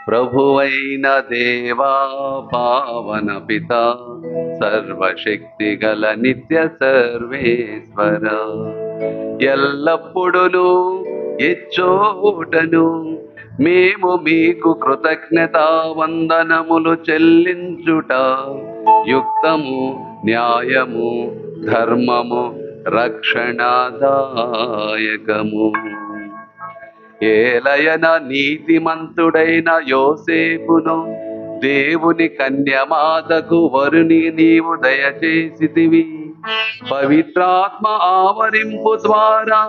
ప్రభువైన దేవా, పావన పిత, సర్వశక్తి గల నిత్య సర్వేశ్వర, ఎల్లప్పుడును ఎచ్చోటను మేము మీకు కృతజ్ఞత వందనములు చెల్లించుట యుక్తము, న్యాయము, ధర్మము, రక్షణదాయకము. ఏలయన నీతిమంతుడైన యోసేపును దేవుని కన్యమాతకు వరుని నీవు దయచేసితివి. పవిత్రాత్మ ఆవరింపు ద్వారా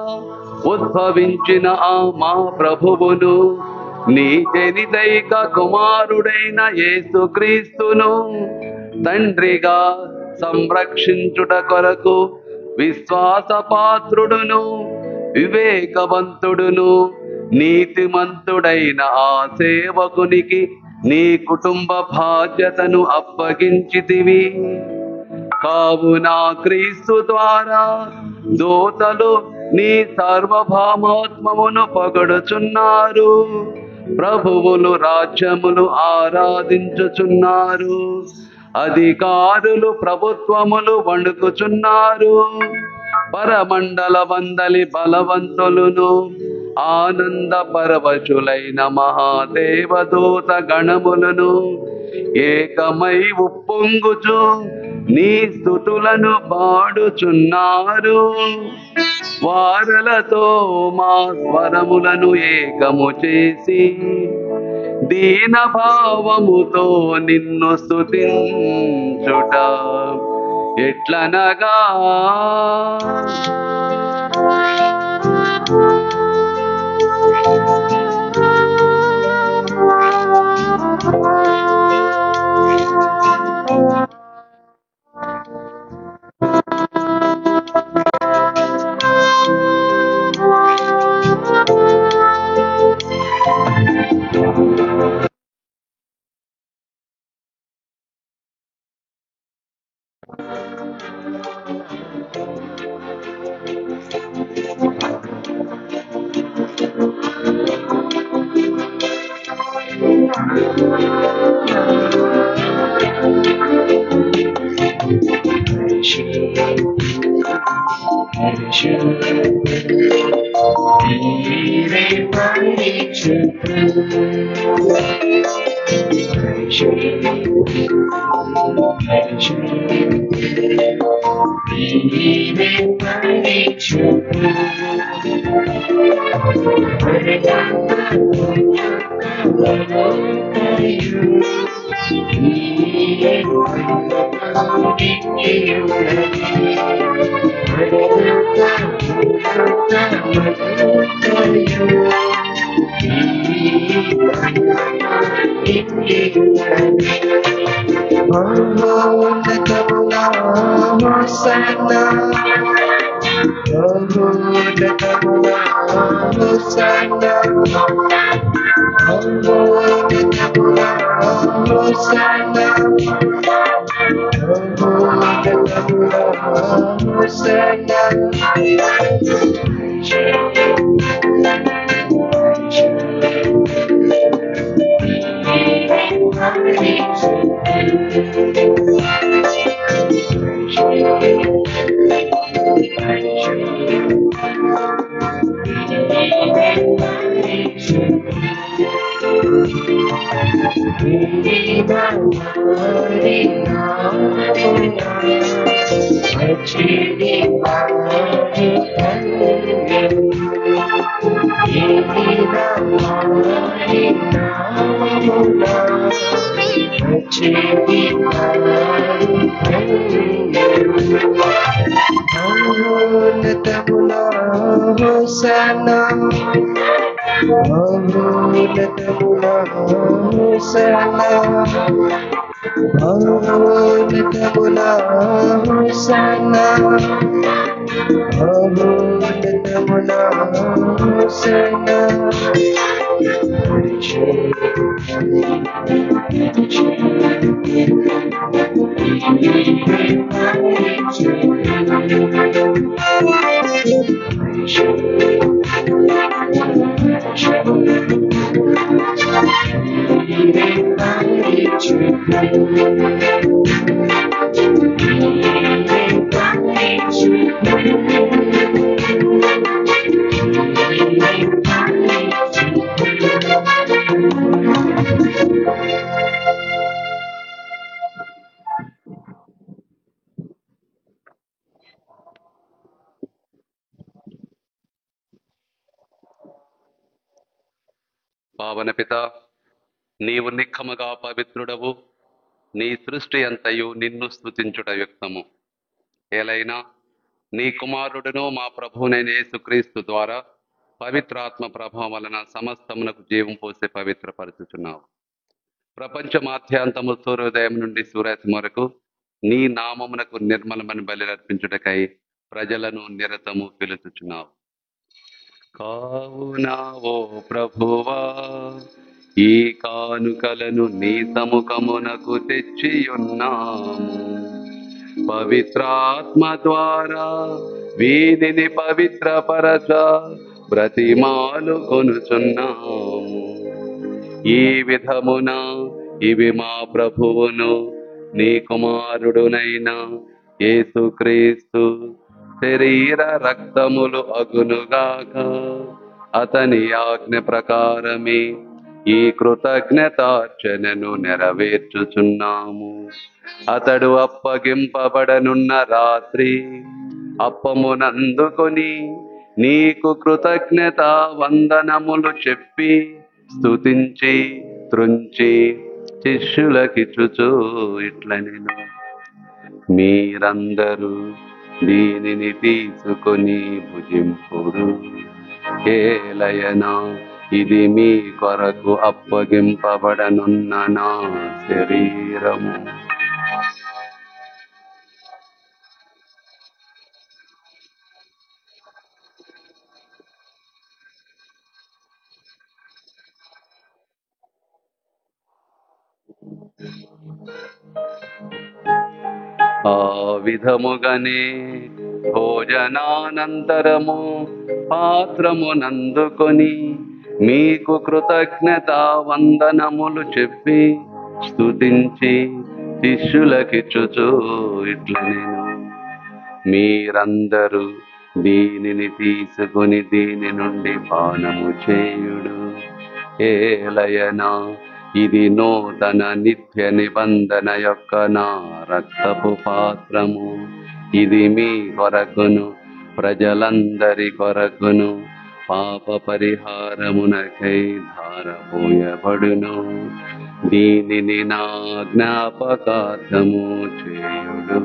ఉద్భవించిన ఆ మా ప్రభువును, నీ జనితైక కుమారుడైన యేసుక్రీస్తును తండ్రిగా సంరక్షించుట కొరకు విశ్వాసపాత్రుడును, వివేకవంతుడును, నీతిమంతుడైన ఆ సేవకునికి నీ కుటుంబ బాధ్యతను అప్పగించితివి. కావున క్రీస్తు ద్వారా దూతలు నీ సార్వభౌమత్వమును పొగడుచున్నారు. ప్రభువులు రాజ్యములు ఆరాధించుచున్నారు. అధికారులు ప్రభుత్వములు వణుకుచున్నారు. పరమండల వందలి బలవంతులను ఆనంద పరవశులైన మహాదేవదూత గణములను ఏకమై ఉప్పొంగుచు నీ స్తుతులను పాడుచున్నారు. వారలతో మా స్వరములను ఏకము చేసి దీన భావముతో నిన్ను స్తుతించుట ఎట్లనగా, పావన పిత, నీవు నిక్కముగా పవిత్రుడవు, నీ సృష్టి అంతయు నిన్ను స్తుతించుట యుక్తము. ఏలైనా నీ కుమారుడును మా ప్రభువునైన యేసుక్రీస్తు ద్వారా పవిత్రాత్మ ప్రభావం వలన సమస్తమునకు జీవం పోసి పవిత్రపరచుచున్నావు. ప్రపంచమాధ్యాంతము సూర్యోదయం నుండి సూర్యాస్తం వరకు నీ నామమునకు నిర్మలమని బలిరర్పించుటకై ప్రజలను నిరతము పిలుచుచున్నావు. కావున ఓ ప్రభువా, ఈ కానుకలను నీ సముఖమునకు తెచ్చియున్నాము. పవిత్రాత్మ ద్వారా వీధిని పవిత్రపరచ బ్రతిమాలు కొనుచున్నాము. ఈ విధమున ఇవి మా ప్రభువును నీ కుమారుడునైన యేసుక్రీస్తు శరీర రక్తములు అగునుగాక. అతని ఆజ్ఞ ప్రకారమే ఈ కృతజ్ఞతార్చనను నెరవేర్చుచున్నాము. అతడు అప్పగింపబడనున్న రాత్రి అప్పమునందుకొని నీకు కృతజ్ఞత వందనములు చెప్పి స్తుతించి త్రుంచి శిష్యులకిచ్చుచు ఇట్లనెను: మీరందరూ దీనిని తీసుకొని భుజింపుడు. ఏలయనా ఇది మీ కొరకు అప్పగింపబడనున్న నా శరీరము. ఆ విధముగానే భోజనానంతరము పాత్రమునందుకొని మీకు కృతజ్ఞత వందనములు చెప్పి స్తుతించి శిష్యులకిచ్చుచు ఇట్లనెను: మీరందరూ దీనిని తీసుకొని దీని నుండి పానము చేయుడు. ఏలయనా ఇది నూతన నిత్య నిబంధన యొక్క నా రక్తపు పాత్రము. ఇది మీ కొరకును ప్రజలందరి కొరకును పాప పరిహారమునకై ధారపోయబడును. దీనిని నా జ్ఞాపకార్థము చేయుడు.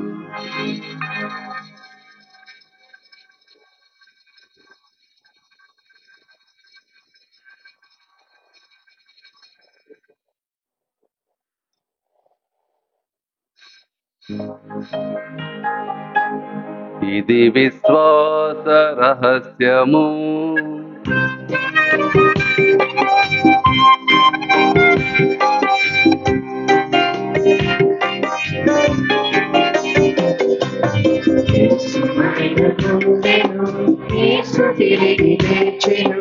ఇది విశ్వాస రహస్యము. యేసు తిరిగి లేచెను,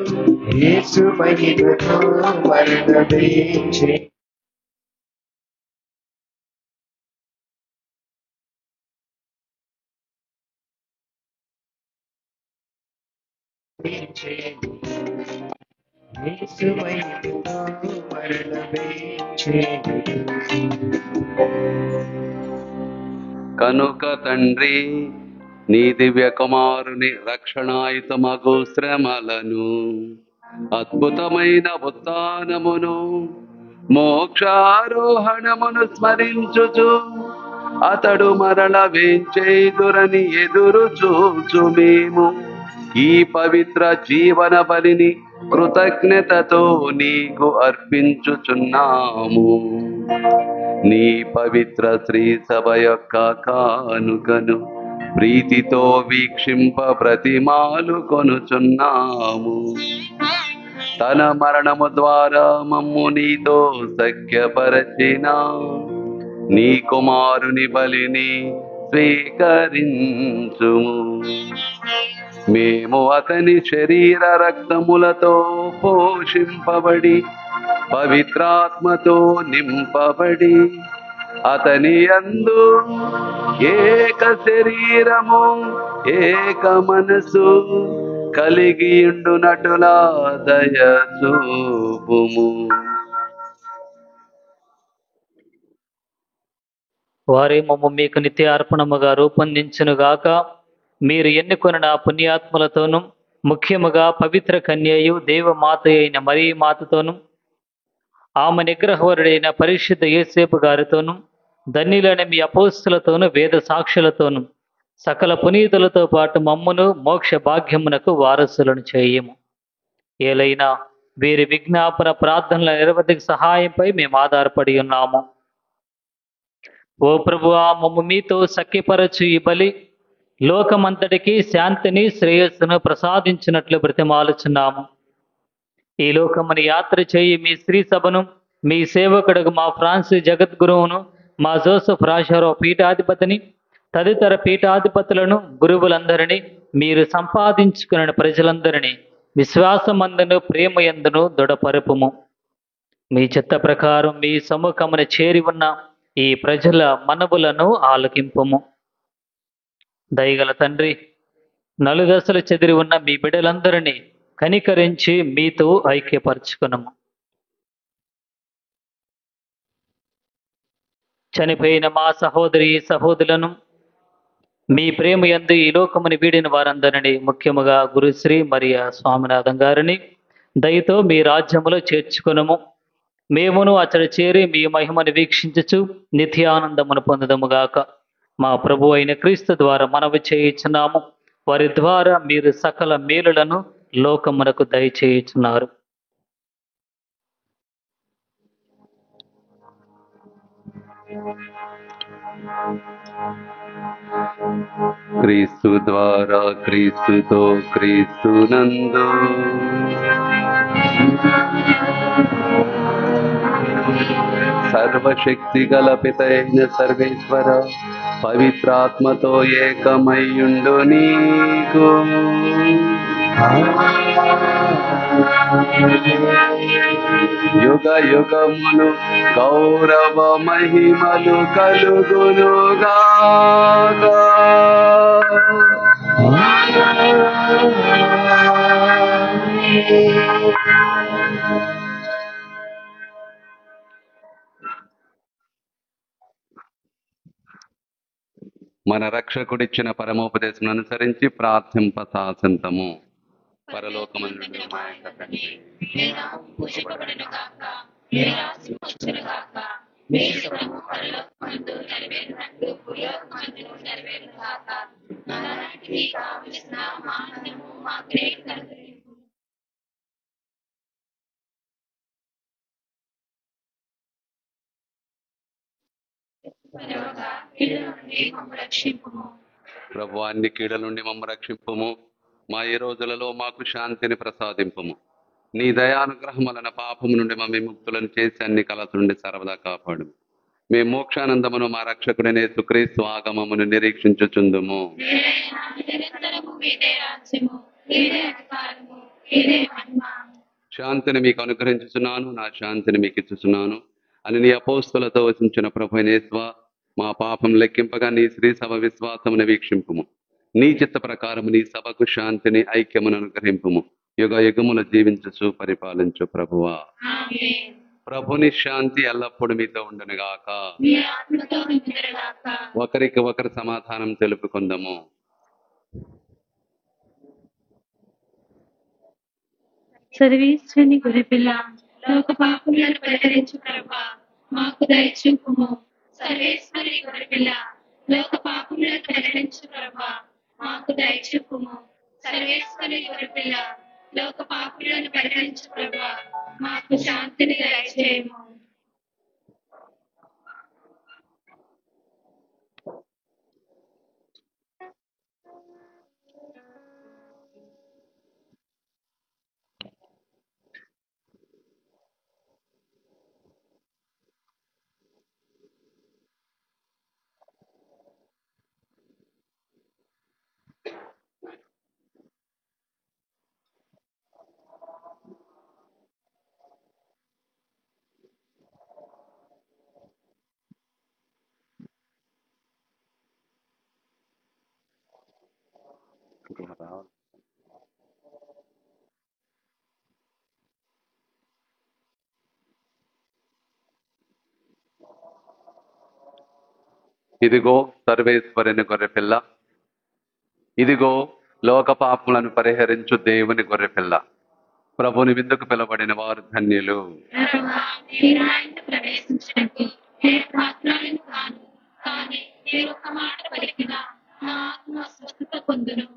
యేసు మహిమతో మరణించెను. వేచేను యేసు మహిమతో మరల వేచేను కనుక తండ్రి నీ దివ్య కుమారుని రక్షణాయుతమగు శ్రమలను అద్భుతమైన ఉత్థానమును మోక్షారోహణమును స్మరించుచు అతడు మరల వేంచేదురని ఎదురు చూచు మేము ఈ పవిత్ర జీవన బలిని కృతజ్ఞతతో నీకు అర్పించుచున్నాము. నీ పవిత్ర శ్రీ సభ యొక్క కానుకను ప్రీతితో వీక్షింప ప్రతిమాలు కొనుచున్నాము. తన మరణము ద్వారా మమ్ము నీతో సఖ్యపరచిన నీ కుమారుని బలిని స్వీకరించుము. మేము అతని శరీర రక్తములతో పోషింపబడి పవిత్రాత్మతో నింపబడి అతని యందు ఏక శరీరము ఏక మనసు కలిగియుండునటులా దయచూపుము. వారే మమ్ము మీకు నిత్య అర్పణముగా రూపొందించునుగాక. మీరు ఎన్నుకొనిన పుణ్యాత్ములతోనూ ముఖ్యముగా పవిత్ర కన్యయు దేవమాత అయిన మరీ మాతతోనూ ఆమె నిగ్రహవరుడైన పరిశుద్ధ యేసేపు గారితోనూ ధన్యులైన మీ అపోస్తులతోనూ వేద సాక్షులతోనూ సకల పునీతులతో పాటు మమ్మును మోక్ష భాగ్యమునకు వారసులను చేయము. ఏలైనా వీరి విజ్ఞాపన ప్రార్థనల నిరవధిక సహాయంపై మేము ఆధారపడి ఉన్నాము. ఓ ప్రభువా, మమ్ము మీతో సఖ్యపరచు ఈ బలి లోకమంతటికి శాంతిని శ్రేయస్సును ప్రసాదించినట్లు బ్రతిమాలుచున్నాము. ఈ లోకముని యాత్ర చేయి మీ స్త్రీ సభను, మీ సేవకుడుగు మా ఫ్రాన్సిస్ జగద్గురువును, మా జోసెఫ్ రాజారావు పీఠాధిపతిని, తదితర పీఠాధిపతులను, గురువులందరినీ, మీరు సంపాదించుకున్న ప్రజలందరినీ విశ్వాసమందును ప్రేమయందును దృఢపరుపుము. మీ చిత్త ప్రకారం మీ సముఖమున చేరి ఉన్న ఈ ప్రజల మనవులను ఆలకింపుము. దయగల తండ్రి, నలుదశలు చెదిరి ఉన్న మీ బిడ్డలందరినీ కనికరించి మీతో ఐక్యపరచుకునము. చనిపోయిన మా సహోదరి సహోదరులను మీ ప్రేమ యందు ఈ లోకముని వీడిన వారందరినీ, ముఖ్యముగా గురుశ్రీ మరియా స్వామినాథం గారిని దయతో మీ రాజ్యములో చేర్చుకునము. మేమును అతడు చేరి మీ మహిమను వీక్షించుచు నిత్యానందమును పొందదముగాక. మా ప్రభు అయిన క్రీస్తు ద్వారా మనవి చేయుచున్నాము. వారి ద్వారా మీరు సకల మేలులను లోకమునకు దయచేయుచున్నారు. క్రీస్తు ద్వారా, క్రీస్తుతో, క్రీస్తునందు సర్వశక్తి గల పితైన సర్వేశ్వర పవిత్రాత్మతో ఏకమయ్యుండు నీకు యుగ యుగములు గౌరవ మహిమలు కలుగునుగాక. మన రక్షకుడిచ్చిన పరమోపదేశం అనుసరించి ప్రార్థింప సాసింతము. పరలోకమందుండు మా యొక్క తండ్రి, నీ నామము పూజింపబడునుగాక, నీ రాజ్యం వచ్చునుగాక, నీ చిత్తము పరలోకమందు నెరవేరినట్లు భూలోకమందును నెరవేరునుగాక. నానాటికి కావలసిన మా అన్నము మాకు నేడు అనుగ్రహించుము. పరలోక కీడుల నుండి మమ్ము రక్షింపుము. ప్రభువా, అన్ని కీడుల నుండి మమ్మ రక్షింపుము. మా ఈ రోజులలో మాకు శాంతిని ప్రసాదింపుము. నీ దయానుగ్రహం వలన పాపము నుండి మా విముక్తులను చేసి అన్ని కలత నుండి సర్వదా కాపాడు. మేము మోక్షానందమును మా రక్షకుడైన యేసుక్రీస్తు ఆగమమును నిరీక్షించుచుందుము. ఏలైనా నిరంతరము మీదే రాజ్యము, మీదే అధికారము, మీదే మహిమ. శాంతిని మీకు అనుగ్రహించుచున్నాను, నా శాంతిని మీకు ఇచ్చుచున్నాను అని నీ అపోస్తులతో వసించిన ప్రభువైన యేసువా, మా పాపం లెక్కింపగా నీ శ్రీ సభ విశ్వాసమును వీక్షింపుము. నీ చిత్త ప్రకారం నీ సభకు శాంతిని ఐక్యమును అనుగ్రహింపుము. యుగ యుగముల జీవించచ్చు పరిపాలించు ప్రభువా. ఆమేన్. ప్రభుని శాంతి ఎల్లప్పుడూ మీతో ఉండనుగాక. మీ ఆత్మతో ఉండునుగాక. ఒకరికి ఒకరు సమాధానం తెలుపుకుందాము. సర్వేశ్వరుని గొర్రెపిల్ల, లోక పాపములను పరిహరించు ప్రభువా, మాకు దయచూపుము. సర్వేశ్వరుని గొర్రెపిల్ల, లోక పాపములను పరిహరించు ప్రభువా, మాకు దయచూపుము. సర్వేశ్వరుని గొర్రెపిల్ల, లోక పాపములను పరిహరించు ప్రభువా, మాకు శాంతిని దయచేయము. ఇదిగో సర్వేశ్వరుని గొర్రెపిల్ల, ఇదిగో లోక పాపములను పరిహరించు దేవుని గొర్రెపిల్ల. ప్రభుని విందుకు పిలబడిన వారు ధన్యులు. ప్రభువా, మీరు ఆయన ప్రవేశించినట్టు నేను పాత్రలను కాను, కానీ మీరు ఒక మాట పలికిన నా ఆత్మ స్వస్థత పొందును.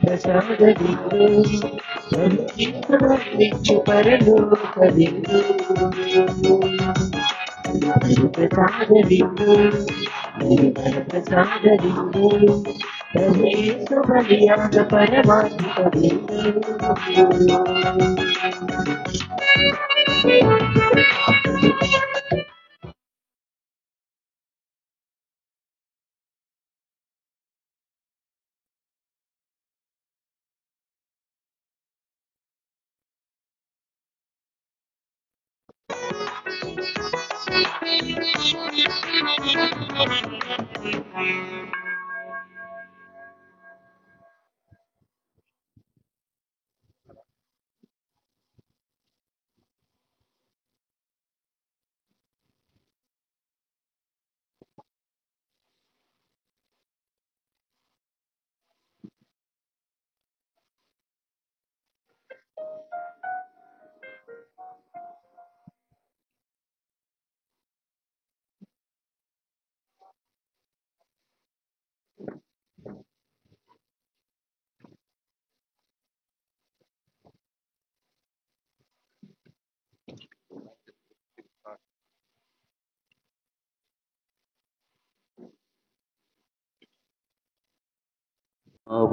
ప్రసాద విందు నిచ్చు పరలోక విందు ప్రసాద విందు ప్రసాద విందు యేసు బలియాగ పరమాత్మ విందు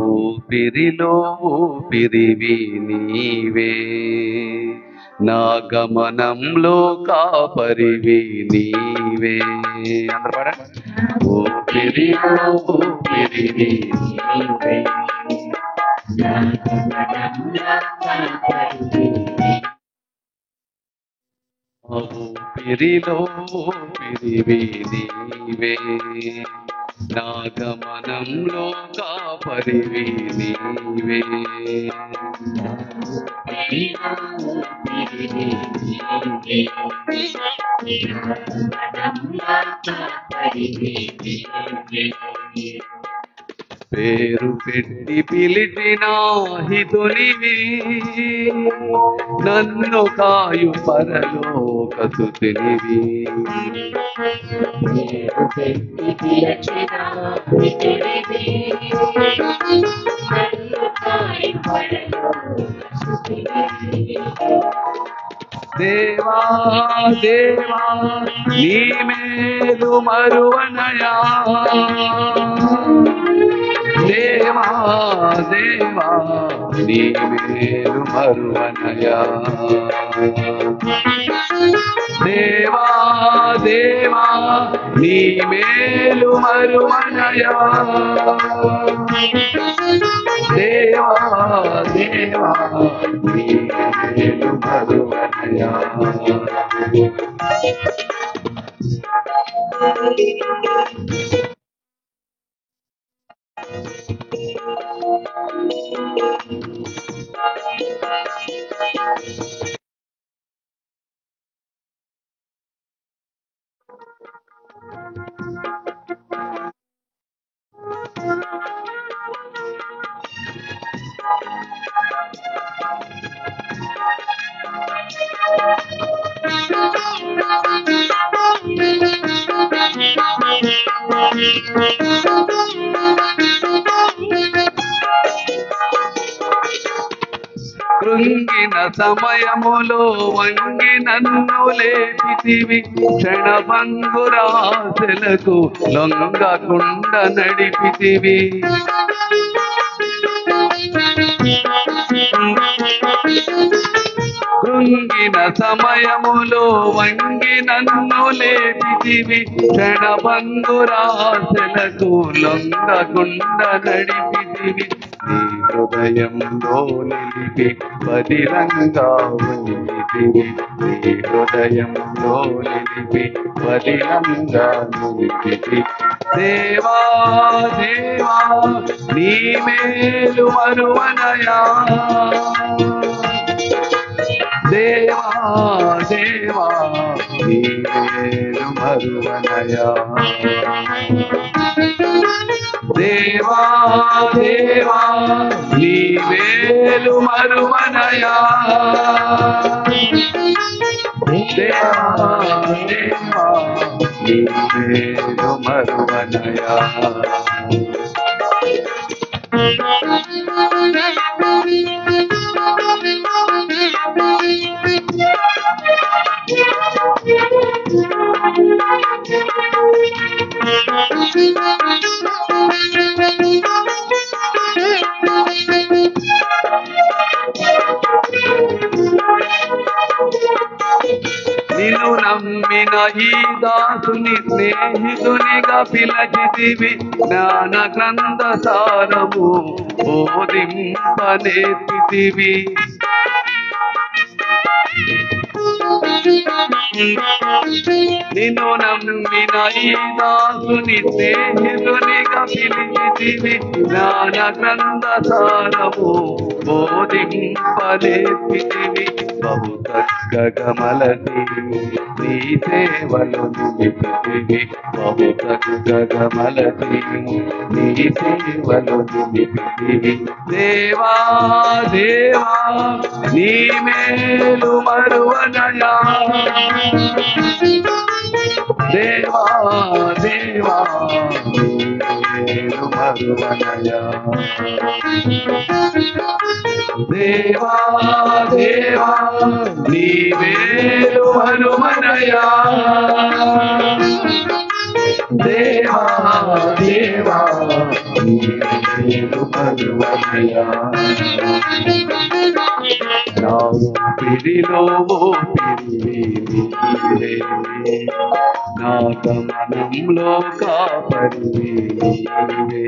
ఊపిరిలో ఊపిరివి నీవే, నా గమనంలో కాపరివి నీవే. అందరూ పాడండి. ఊపిరిలో ఊపిరివి నీవే, నా గమనంలో కాపరివి ఊపిరిలో ఊపిరివి నీవే, నా గమనంలో కాపరివి నీవే. పేరు పెట్టి పిలిచిన హితునివి, నన్ను కాయు పరలోక సుతునివి. పేరు పెట్టి పిలిచిన హితునివి, నన్ను కాయు పరలోక సుతునివి. దేవా దేవా నీ మేలు మరువనయా, దేవా దేవా నీ మేలు మరువనయా, దేవా దేవా నీ మేలు మరువనయా, దేవా దేవా నీ మేలు మరువనయా. కృంగిన సమయములో వంగి నన్ను లేపితివి, క్షణభంగురాశలకు లొంగకుండ నడిపితివి. కృంగిన సమయములో వంగి నన్ను లేపితివి, క్షణభంగురాశలకు లొంగకుండ నడిపితివి. నీ హృదయంలో నిలిపి బదిలంగా ఉంచితివి, నీ హృదయంలో నిలిపి బదిలంగా ఉంచితివి. దేవా దేవా నీ మేలు మరువనయా, దేవా దేవా నీ మేలు మరువనయా, దేవా దేవా నీ మేలు మరువనయా, దేవా దేవా నీ మేలు మరువనయా. నిన్ను నమ్మిన ఈ దాసుని స్నేహితునిగా పిలచితివి, జ్ఞాన గ్రంథ సారము బోధింపనేర్పితివి. నిన్ను నమ్మిన ఈ దాసుని స్నేహితునిగా పిలిచితివి, జ్ఞాన గ్రంథ సారము బోధింపనేర్పితివి. బహు చక్కగమలసి నీ సేవలు నిలిపితివి, బహు చక్కగమలసి నీ సేవలు నిలిపితివి. దేవా దేవా నీ మేలు మరువనయా, దేవా దేవా నీ మేలు మరువనయా, దేవా దేవా నీ మేలు మరువనయా, దేవా దేవా నీ మేలు మరువనయా. నా ఊపిరిలో ఊపిరి నీవే, నా గమనంలో కాపరి నీవే,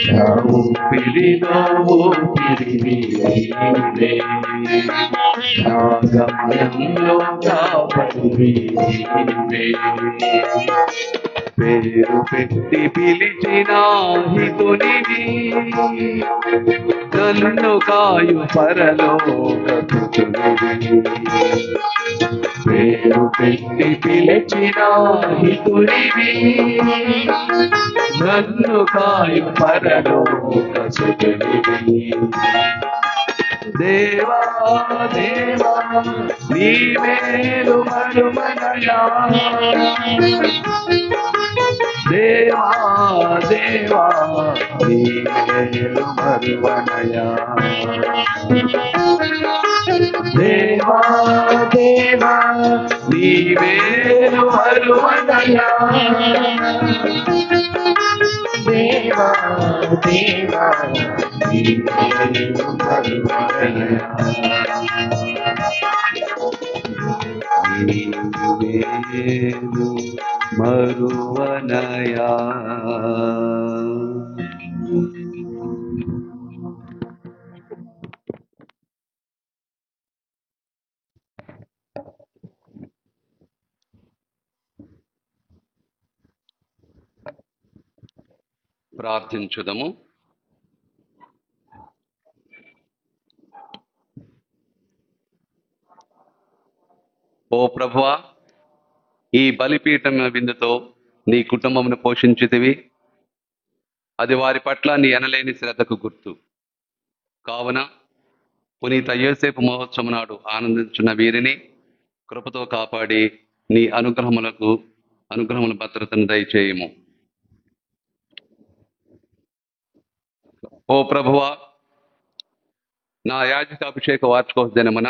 నా ఊపిరిలో ఊపిరి నీవే, నా గమనంలో కాపరి నీవే. పేరు పెట్టి పిలిచిన హితునివి, నన్ను కాయు పరలోకసుతునివి. పేరు పెట్టి పిలిచిన హితునివి, నన్ను కాయు పరలోకసుతునివి. దేవా దేవా నీ మేలు మరువనయా, దేవా దేవా నీ మేలు మరువనయా, దేవా దేవా నీ మేలు మరువనయా, దేవా దేవా నీ మేలు మరువనయా. నీ మేలు మరువనయా. ప్రార్థించుదము. ఓ ప్రభువా, ఈ బలిపీఠం విందుతో నీ కుటుంబమును పోషించితివి, అది వారి పట్ల నీ ఎనలేని శ్రద్ధకు గుర్తు. కావున పునీత యోసేపు మహోత్సవం నాడు ఆనందించున్న వీరిని కృపతో కాపాడి నీ అనుగ్రహముల భద్రతను దయచేయము. ఓ ప్రభువా, నా యాజకాభిషేక వార్షికోత్సవ దినమున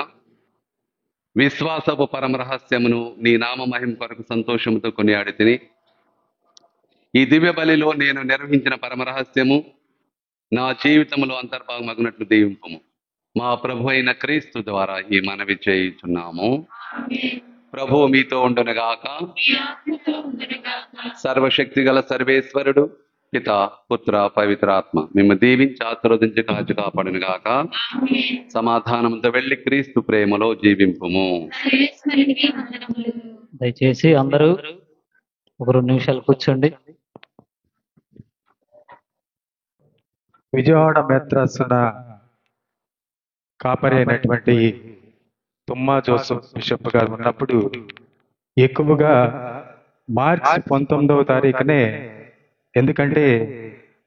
విశ్వాసపు పరమ రహస్యమును నీ నామ మహిమ కొరకు సంతోషముతో కొనియాడి తిని, ఈ దివ్య బలిలో నేను నిర్వహించిన పరమ రహస్యము నా జీవితంలో అంతర్భాగమగినట్లు దీవింపము. మా ప్రభు అయిన క్రీస్తు ద్వారా ఈ మనవి చేయుచున్నాము. ప్రభువు మీతో ఉండునుగాక. సర్వశక్తి గల సర్వేశ్వరుడు పిత పుత్ర పవిత్రాత్మ మిమ్మ దీవించి ఆశీర్వదించి కాచి కాపాడునుగాక. సమాధానంతో వెళ్ళి క్రీస్తు ప్రేమలో జీవింపుము. దయచేసి అందరూ ఒక 2 నిమిషాలు కూర్చోండి. విజయవాడ మెత్రాసున కాపరి అయినటువంటి తుమ్మా జోసెఫ్ బిషప్ గారు ఉన్నప్పుడు ఎక్కువగా మార్చి 19వ తారీఖునే, ఎందుకంటే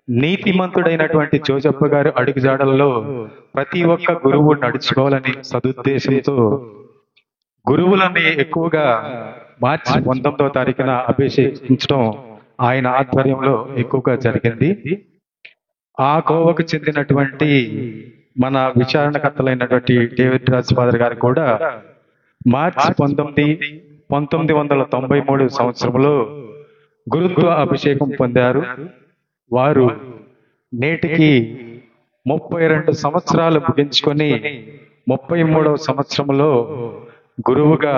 నీతిమంతుడైనటువంటి జోసెఫ్ గారు అడుగుజాడల్లో ప్రతి ఒక్క గురువు నడుచుకోవాలని సదుద్దేశంతో గురువులని ఎక్కువగా మార్చి 19వ తారీఖున అభిషేకించడం ఆయన ఆధ్వర్యంలో ఎక్కువగా జరిగింది. ఆ కోవకు చెందినటువంటి మన విచారణకర్తలైనటువంటి డేవిడ్ రాజ్ ఫాదర్ గారు కూడా మార్చి 1993 సంవత్సరంలో గురుత్వ అభిషేకం పొందారు. వారు నేటికి 32 సంవత్సరాలు ముగించుకొని 33వ సంవత్సరంలో గురువుగా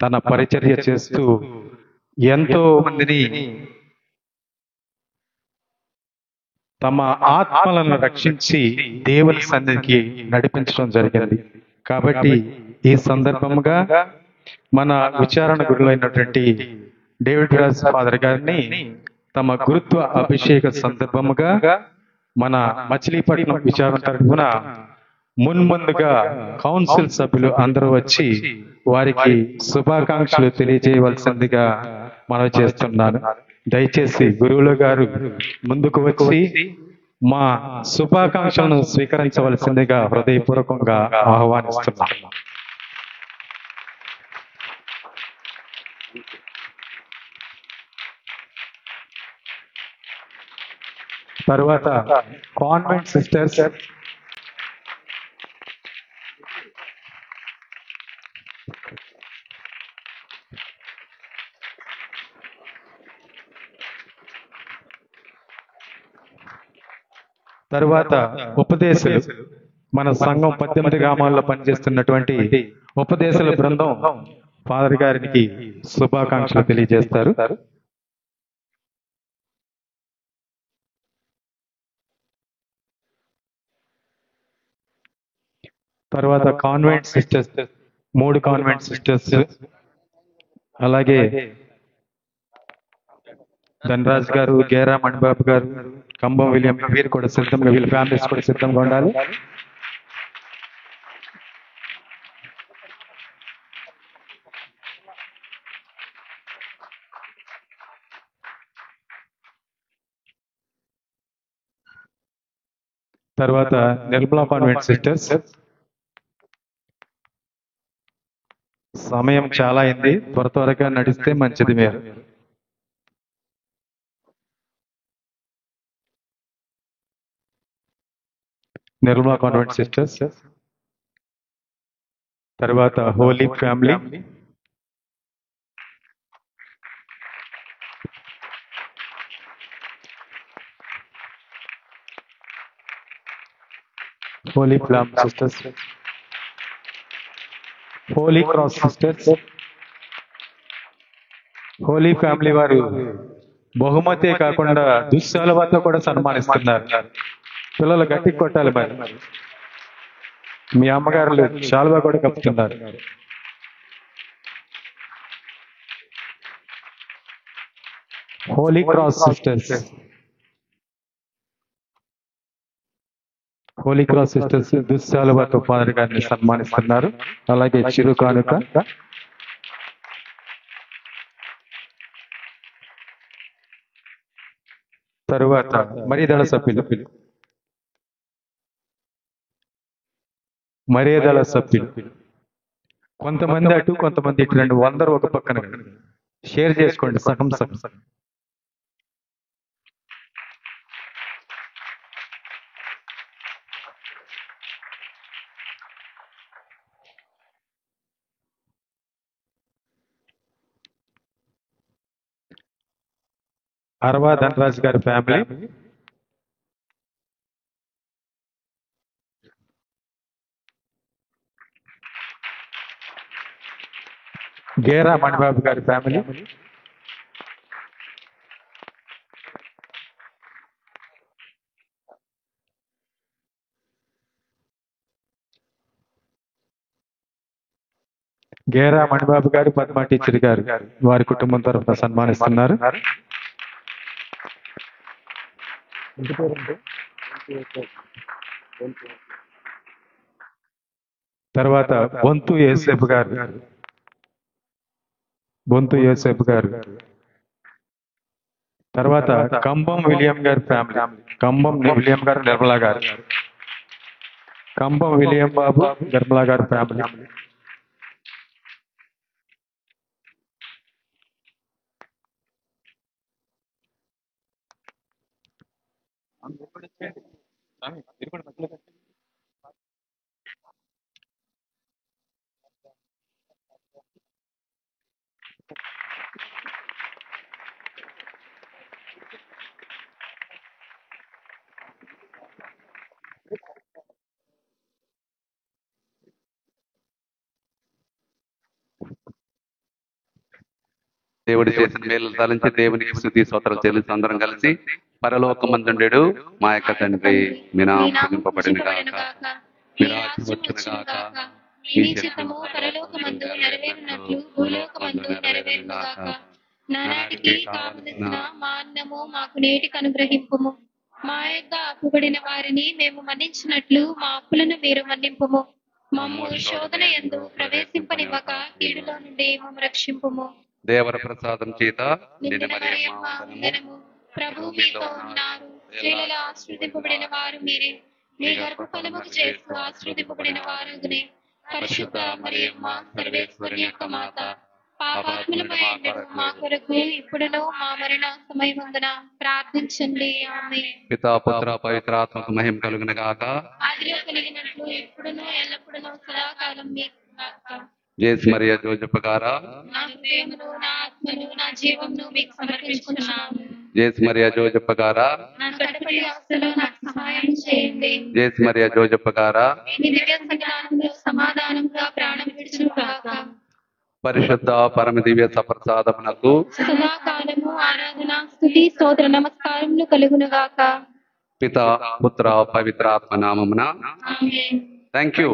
తన పరిచర్య చేస్తూ ఎంతో మందిని తమ ఆత్మలను రక్షించి దేవుని సన్నిధికి నడిపించడం జరిగింది. కాబట్టి ఈ సందర్భముగా మన విచారణ గురులైనటువంటి డేవిడ్ రాజ్ ఫాదర్ గారిని తమ గురుత్వ అభిషేక సందర్భముగా మన మచిలీపట్నం విచారణ తరఫున మున్ముందుగా కౌన్సిల్ సభ్యులు అందరూ వచ్చి వారికి శుభాకాంక్షలు తెలియజేయవలసిందిగా మనవి చేస్తున్నాను. దయచేసి గురువులు గారు ముందుకు వచ్చి మా శుభాకాంక్షలను స్వీకరించవలసిందిగా హృదయపూర్వకంగా ఆహ్వానిస్తున్నాను. తర్వాత కాన్వెంట్ సిస్టర్స్ తర్వాత ఉపదేశాలు మన సంఘం 18 గ్రామాల్లో పనిచేస్తున్నటువంటి ఉపదేశాల బృందం ఫాదర్ గారికి శుభాకాంక్షలు తెలియజేస్తారు. తర్వాత కాన్వెంట్ సిస్టర్స్ 3 కాన్వెంట్ సిస్టర్స్, అలాగే ధనరాజ్ గారు, గేరా మణిబాబు గారు, కంబం విలియం, వీరు కూడా సిద్ధంగా, వీళ్ళ ఫ్యామిలీస్ కూడా సిద్ధంగా ఉండాలి. తర్వాత నిర్మలా కాన్వెంట్ సిస్టర్స్. సమయం చాలా అయింది, త్వరగా నడిస్తే మంచిది. మీరు నిర్మలా కాన్వెంట్ సిస్టర్స్. తర్వాత holy family, holy flame sisters, holy cross sisters. Holy family వారు బహుమతే కాకుండా దుశ్శాలువాతో కూడా సన్మానిస్తున్నారు. పిల్లలు గట్టి కొట్టాలి. మరి మీ అమ్మగారులు శాలువా కూడా కప్పుతున్నారు. Holy cross sisters, holy cross sisters దుశ్శాలువాతో ఫాదర్ గారిని సన్మానిస్తున్నారు. అలాగే చిరు కానుక. తరువాత మర్యాదల సభ్యులు, మర్యాదల సభ్యులు కొంతమంది అటు కొంతమంది ఇటు రండి. అందరూ ఒక పక్కన షేర్ చేసుకోండి, సగం సగం. అరవా ధనరాజ్ గారి ఫ్యామిలీ, గేరా మణిబాబు గారి ఫ్యామిలీ, గేరా మణిబాబు గారు, పద్మా టీచర్ గారు వారి కుటుంబం తరఫున సన్మానిస్తున్నారు. తర్వాత బొంతు యేసేపు గారు, బొంతు యేసేపు గారు. తర్వాత కంబం విలియం గారి ఫ్యామిలీ, కంబం విలియం గారు, నిర్మలా గారు, కంబం విలియం బాబు, నిర్మలా గారి ఫ్యామిలీ. దేవుడు చేసిన మేలు తలంచి దేవునికి స్తుతి స్తోత్రాలు చెల్లిస్తూ అందరం కలిసి పరలోకమందుండెడు మా యొక్క తండ్రి మీ నామం పూజింపబడిన గాక మీ రాజ్యం వచ్చును గాక మీ చిత్తము పరలోకమందు నెరవేరినట్లు భూలోకమందు నెరవేరును గాక నానాటికి కావలసిన మా అన్నము మాకు నేటికి అనుగ్రహింపుము మా యొక్క అప్పుబడిన వారిని మేము మన్నించినట్లు మా అప్పులను మీరు మన్నింపుము మమ్ము శోధన యందు ప్రవేశింపనివ్వక కీడులో నుండి మమ్ము రక్షింపుము దేవర ప్రసాదం చేత నిన్న మరియమ్మ వందనము ప్రభు మీతో ఉన్నారు స్త్రీలలో ఆశ్రదింపబడిన వారు మీరే మీ గర్భఫలముకు చేస్తూ ఆశ్రదింపబడిన వారునే పరిశుద్ధ మరియమ్మ సర్వేశ్వరుని యొక్క మాత పాపాత్ములమై ఉండెడు మా కొరకు ఇప్పుడును మా మరణ సమయమందున ప్రార్థించండి ఆమేన్. పితా పుత్ర పవిత్రాత్మక మహిమ కలుగును గాక ఆదిలో కలిగినట్లు ఎప్పుడును ఎల్లప్పుడును సదాకాలం మీకు గాక. జేసు మరియా జోజప్ప గారా నా హృదయమును నా ఆత్మను నా జీవమును మీకు సమర్పించుకున్నాను. జేసు మరియా జోజప్ప గారా నా కడపడి అవస్థలో నాకు సహాయం చేయండి. జేసు మరియా జోజప్ప గారా మీ దివ్య సంజ్ఞానంలో సమాధానంగా ప్రాణం విడుచును గాక. పరిశుద్ధ పరమ దివ్య సప్రసాదమునకు సదాకాలము ఆరాధన స్తుతి స్తోత్ర నమస్కారములు కలుగును గాక. పితా పుత్ర పవిత్రాత్మ నామమున ఆమేన్. Thank you.